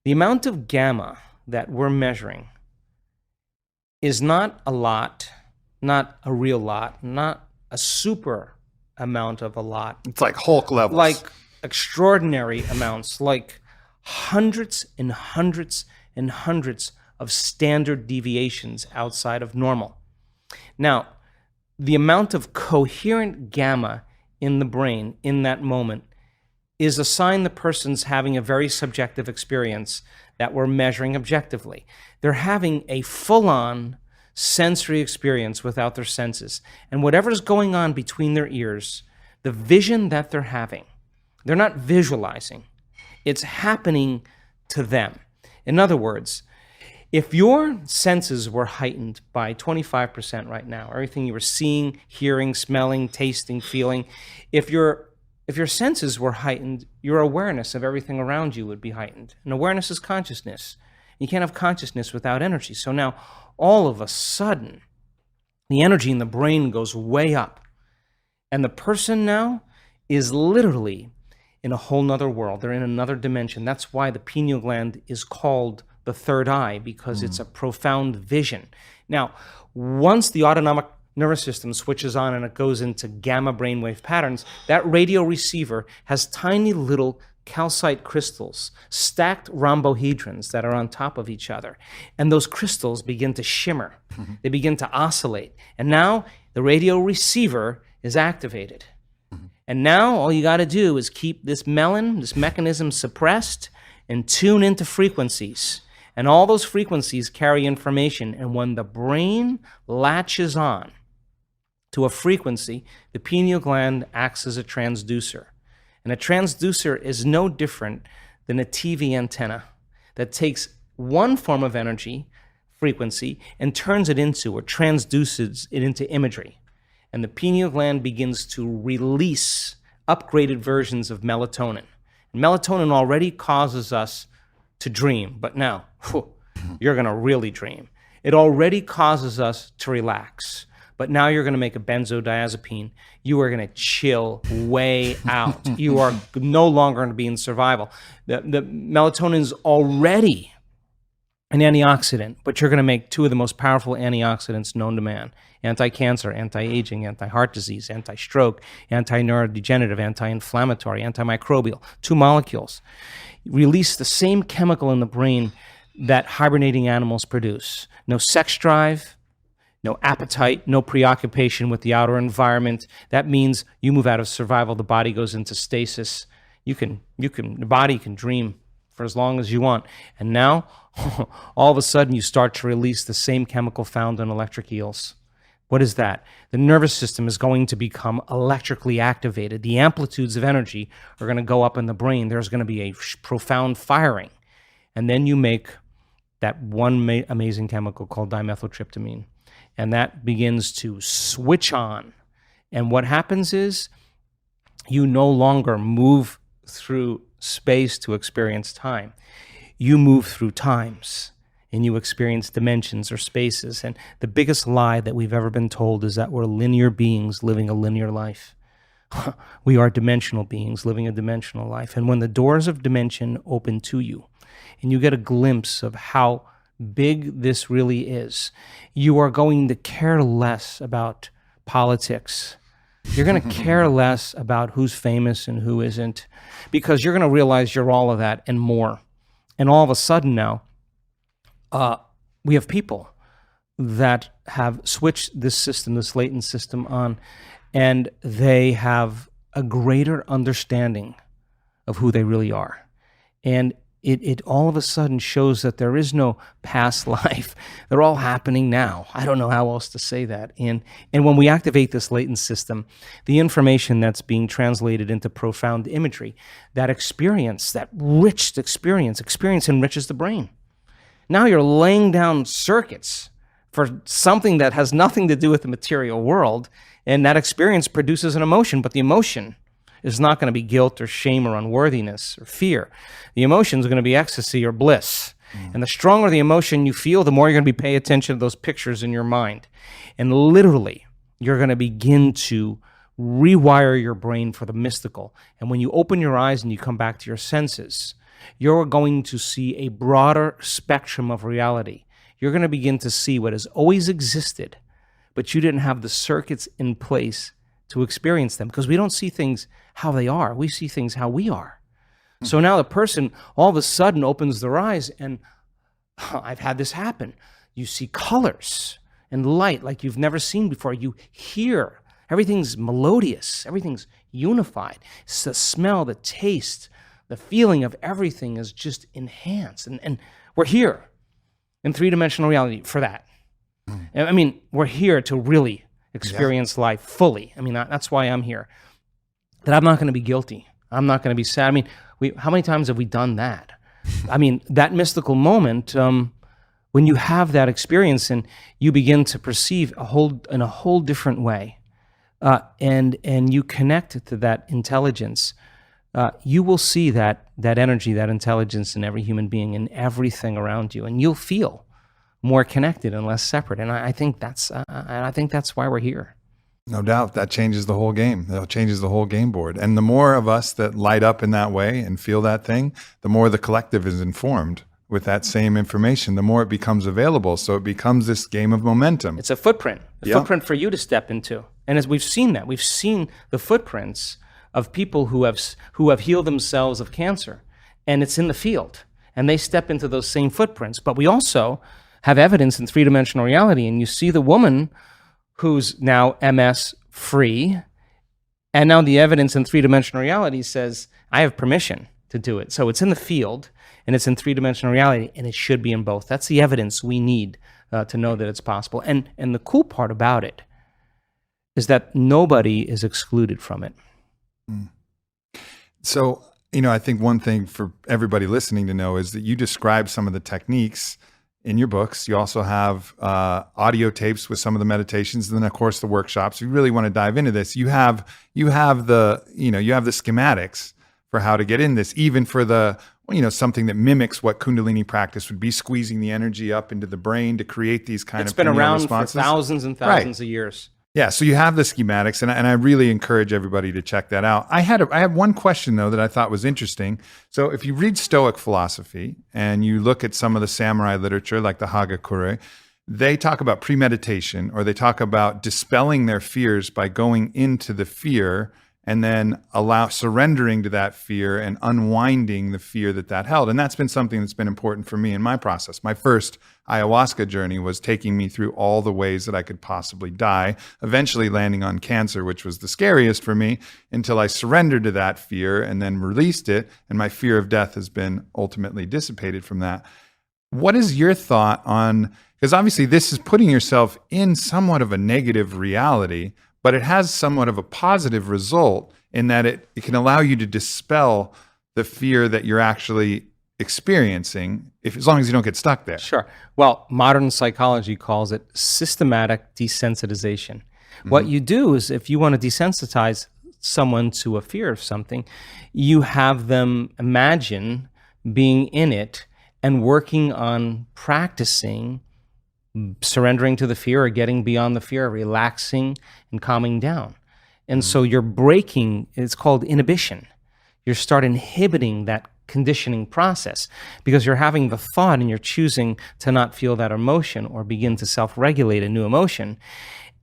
the amount of gamma that we're measuring is not a lot, not a real lot, not a super amount of a lot. It's like Hulk levels. Like extraordinary amounts, like hundreds and hundreds and hundreds of standard deviations outside of normal. Now, the amount of coherent gamma in the brain in that moment is a sign the person's having a very subjective experience that we're measuring objectively. They're having a full-on sensory experience without their senses. And whatever's going on between their ears, the vision that they're having, they're not visualizing. It's happening to them. In other words, if your senses were heightened by 25% right now, everything you were seeing, hearing, smelling, tasting, feeling, if your senses were heightened, your awareness of everything around you would be heightened. And awareness is consciousness. You can't have consciousness without energy. So now, all of a sudden, the energy in the brain goes way up. And the person now is literally in a whole nother world. They're in another dimension. That's why the pineal gland is called the third eye, because it's a profound vision. Now, once the autonomic nervous system switches on and it goes into gamma brainwave patterns, that radio receiver has tiny little calcite crystals, stacked rhombohedrons that are on top of each other. And those crystals begin to shimmer. They begin to oscillate. And now the radio receiver is activated. And now all you got to do is keep this mechanism suppressed and tune into frequencies. And all those frequencies carry information. And when the brain latches on to a frequency, the pineal gland acts as a transducer. And a transducer is no different than a TV antenna that takes one form of energy, frequency, and turns it into, or transduces it into imagery. And the pineal gland begins to release upgraded versions of melatonin. And melatonin already causes us to dream, but now you're going to really dream. It already causes us to relax, but now you're going to make a benzodiazepine. You are going to chill way out. You are no longer going to be in survival. The melatonin is already an antioxidant, but you're going to make two of the most powerful antioxidants known to man: anti-cancer, anti-aging, anti-heart disease, anti-stroke, anti-neurodegenerative, anti-inflammatory, antimicrobial. 2 molecules release the same chemical in the brain that hibernating animals produce. No sex drive, no appetite, no preoccupation with the outer environment. That means you move out of survival, the body goes into stasis. The body can dream for as long as you want. And now, all of a sudden, you start to release the same chemical found in electric eels. What is that? The nervous system is going to become electrically activated. The amplitudes of energy are going to go up in the brain. There's going to be a profound firing. And then you make that one amazing chemical called dimethyltryptamine. And that begins to switch on. And what happens is you no longer move through space to experience time. You move through times and you experience dimensions or spaces. And the biggest lie that we've ever been told is that we're linear beings living a linear life. We are dimensional beings living a dimensional life. And when the doors of dimension open to you and you get a glimpse of how big this really is, you are going to care less about politics. You're going to care less about who's famous and who isn't, because you're going to realize you're all of that and more. And all of a sudden now, we have people that have switched this system, this latent system on, and they have a greater understanding of who they really are. And it all of a sudden shows that there is no past life. They're all happening now. I don't know how else to say that. And when we activate this latent system, the information that's being translated into profound imagery, that experience, that rich experience enriches the brain. Now you're laying down circuits for something that has nothing to do with the material world, and that experience produces an emotion, but the emotion is not going to be guilt or shame or unworthiness or fear. The emotion is going to be ecstasy or bliss. And the stronger the emotion you feel, the more you're going to be paying attention to those pictures in your mind. And literally, you're going to begin to rewire your brain for the mystical. And when you open your eyes and you come back to your senses, you're going to see a broader spectrum of reality. You're going to begin to see what has always existed, but you didn't have the circuits in place to experience them, because we don't see things how they are. We see things how we are. So now the person all of a sudden opens their eyes, and I've had this happen. You see colors and light like you've never seen before. You hear. Everything's melodious. Everything's unified. It's the smell, the taste, the feeling of everything is just enhanced. And we're here in three-dimensional reality for that. I mean, we're here to really experience life fully. I mean, that's why I'm here. That I'm not going to be guilty. I'm not going to be sad. I mean, how many times have we done that? I mean, that mystical moment, when you have that experience and you begin to perceive in a whole different way, and you connect to that intelligence, you will see that energy, that intelligence in every human being, in everything around you, and you'll feel more connected and less separate. And I think that's why we're here. No doubt that changes the whole game. That changes the whole game board. And the more of us that light up in that way and feel that thing, the more the collective is informed with that same information, the more it becomes available. So it becomes this game of momentum. It's a footprint footprint for you to step into. And as we've seen that, we've seen the footprints of people who have healed themselves of cancer, and it's in the field, and they step into those same footprints. But we also have evidence in three-dimensional reality, and you see the woman who's now MS free, and now the evidence in three-dimensional reality says, I have permission to do it. So it's in the field, and it's in three-dimensional reality, and it should be in both. That's the evidence we need to know that it's possible. And the cool part about it is that nobody is excluded from it. So, I think one thing for everybody listening to know is that you describe some of the techniques in your books. You also have audio tapes with some of the meditations, and then of course the workshops. If you really want to dive into this, you have the schematics for how to get in this, even for the something that mimics what Kundalini practice would be, squeezing the energy up into the brain to create these kind It's of been pineal around responses. for thousands and thousands of years. Yeah, so you have the schematics, and I really encourage everybody to check that out. I had one question, though, that I thought was interesting. So if you read Stoic philosophy and you look at some of the samurai literature, like the Hagakure, they talk about premeditation, or they talk about dispelling their fears by going into the fear and then surrendering to that fear and unwinding the fear that held. And that's been something that's been important for me in my process. My first ayahuasca journey was taking me through all the ways that I could possibly die, eventually landing on cancer, which was the scariest for me, until I surrendered to that fear and then released it. And my fear of death has been ultimately dissipated from that. What is your thought on, because obviously this is putting yourself in somewhat of a negative reality, but it has somewhat of a positive result in that it can allow you to dispel the fear that you're actually experiencing, as long as you don't get stuck there. Sure. Well, modern psychology calls it systematic desensitization. Mm-hmm. What you do is, if you want to desensitize someone to a fear of something, you have them imagine being in it and working on practicing surrendering to the fear or getting beyond the fear, relaxing and calming down. And so you're breaking, it's called inhibition. You start inhibiting that conditioning process because you're having the thought and you're choosing to not feel that emotion or begin to self-regulate a new emotion.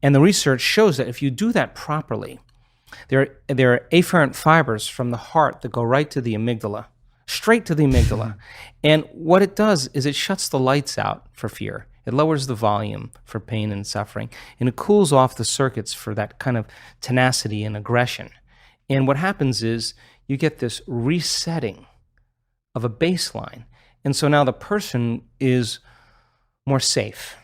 And the research shows that if you do that properly, there are afferent fibers from the heart that go right to the amygdala, straight to the amygdala. And what it does is it shuts the lights out for fear. It lowers the volume for pain and suffering, and it cools off the circuits for that kind of tenacity and aggression. And what happens is you get this resetting of a baseline. And so now the person is more safe,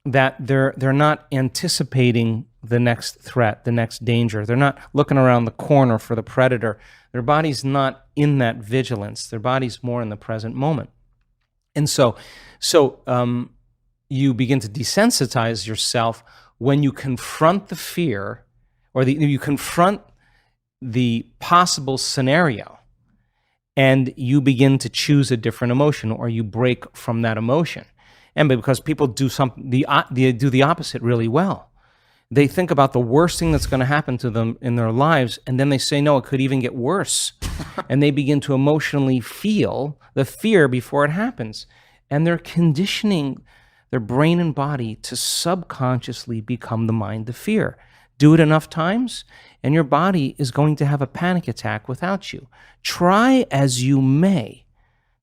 that they're not anticipating the next threat, the next danger. They're not looking around the corner for the predator. Their body's not in that vigilance. Their body's more in the present moment. And so you begin to desensitize yourself when you confront the fear, or you confront the possible scenario, and you begin to choose a different emotion, or you break from that emotion. And because people do they do the opposite really well. They think about the worst thing that's going to happen to them in their lives, and then they say, no, it could even get worse. And they begin to emotionally feel the fear before it happens. And they're conditioning their brain and body to subconsciously become the mind of fear. Do it enough times, and your body is going to have a panic attack without you. Try as you may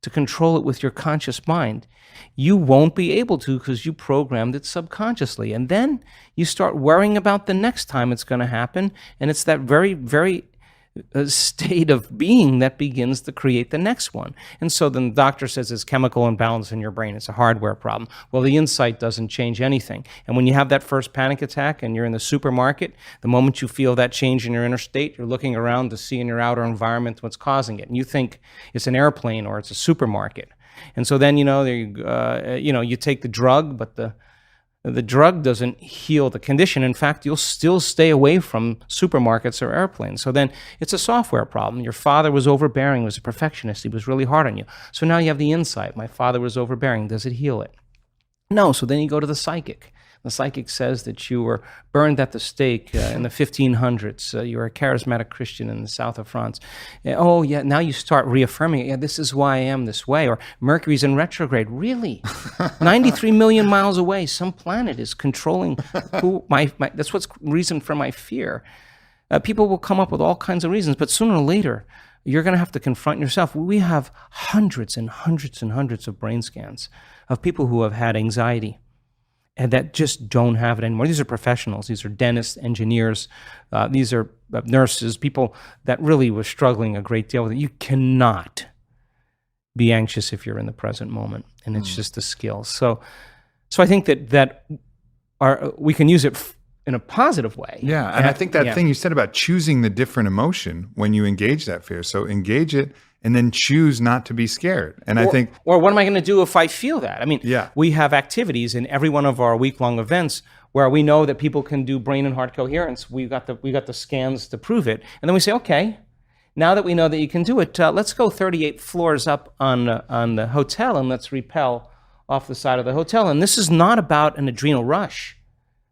to control it with your conscious mind. You won't be able to because you programmed it subconsciously. And then you start worrying about the next time it's going to happen, and it's that very, very state of being that begins to create the next one. And so then the doctor says it's chemical imbalance in your brain. It's a hardware problem. Well, the insight doesn't change anything. And when you have that first panic attack and you're in the supermarket, the moment you feel that change in your inner state, you're looking around to see in your outer environment what's causing it. And you think it's an airplane or it's a supermarket. And so then, you take the drug, but the drug doesn't heal the condition. In fact, you'll still stay away from supermarkets or airplanes. So then it's a software problem. Your father was overbearing, was a perfectionist. He was really hard on you. So now you have the insight. My father was overbearing. Does it heal it? No. So then you go to the psychic. The psychic says that you were burned at the stake in the 1500s. You were a charismatic Christian in the south of France. Oh, yeah, now you start reaffirming it. Yeah, this is why I am this way. Or Mercury's in retrograde. Really? 93 million miles away, some planet is controlling who that's what's reason for my fear. People will come up with all kinds of reasons, but sooner or later, you're going to have to confront yourself. We have hundreds and hundreds and hundreds of brain scans of people who have had anxiety and that just don't have it anymore. These are professionals. These are dentists, engineers. These are nurses, people that really were struggling a great deal with it. You cannot be anxious if you're in the present moment, and it's just a skill. So I think that we can use it in a positive way. Yeah, and I think that thing you said about choosing the different emotion when you engage that fear. So engage it and then choose not to be scared. And I think... Or what am I going to do if I feel that? I mean, we have activities in every one of our week-long events where we know that people can do brain and heart coherence. We got the scans to prove it. And then we say, okay, Now that we know that you can do it, let's go 38 floors up on the hotel, and let's rappel off the side of the hotel. And this is not about an adrenal rush.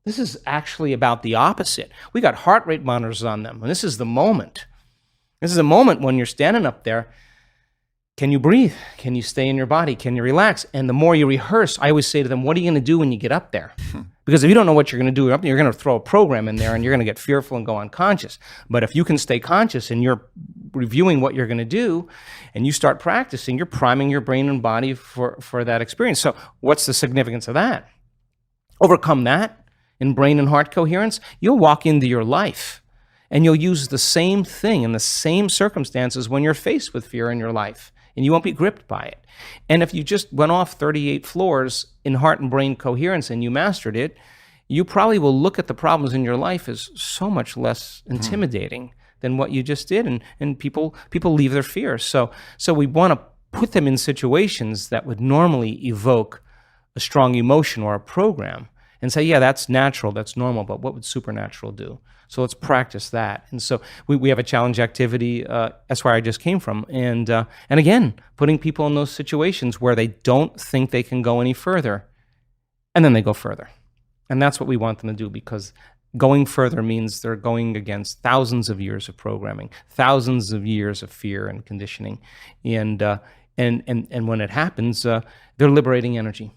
This is actually about the opposite. We got heart rate monitors on them, and this is the moment. This is a moment when you're standing up there. Can you breathe? Can you stay in your body? Can you relax? And the more you rehearse, I always say to them, what are you going to do when you get up there? Because if you don't know what you're going to do up there, you're going to throw a program in there and you're going to get fearful and go unconscious. But if you can stay conscious and you're reviewing what you're going to do and you start practicing, you're priming your brain and body for that experience. So what's the significance of that? Overcome that in brain and heart coherence, you'll walk into your life and you'll use the same thing in the same circumstances when you're faced with fear in your life. And you won't be gripped by it. And if you just went off 38 floors in heart and brain coherence and you mastered it, you probably will look at the problems in your life as so much less intimidating than what you just did. And people leave their fears. So we want to put them in situations that would normally evoke a strong emotion or a program and say, yeah, that's natural, that's normal, but what would supernatural do? So let's practice that. And so we have a challenge activity. That's where I just came from. And again, putting people in those situations where they don't think they can go any further, and then they go further. And that's what we want them to do, because going further means they're going against thousands of years of programming, thousands of years of fear and conditioning. And when it happens, they're liberating energy.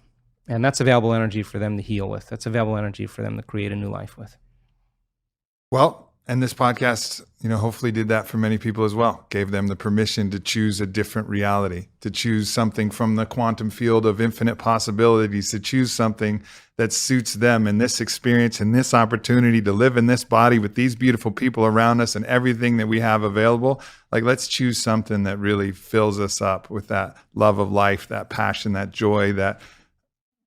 And that's available energy for them to heal with. That's available energy for them to create a new life with. Well, and this podcast, hopefully did that for many people as well. Gave them the permission to choose a different reality, to choose something from the quantum field of infinite possibilities, to choose something that suits them in this experience and this opportunity to live in this body with these beautiful people around us and everything that we have available. Like, let's choose something that really fills us up with that love of life, that passion, that joy, that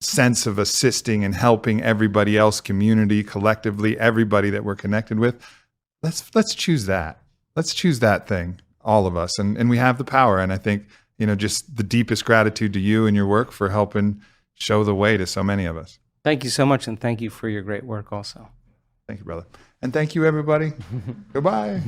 sense of assisting and helping everybody else, community, collectively, everybody that we're connected with. Let's choose that. Let's choose that thing, all of us. And we have the power. And I think, just the deepest gratitude to you and your work for helping show the way to so many of us. Thank you so much. And thank you for your great work also. Thank you, brother. And thank you, everybody. Goodbye.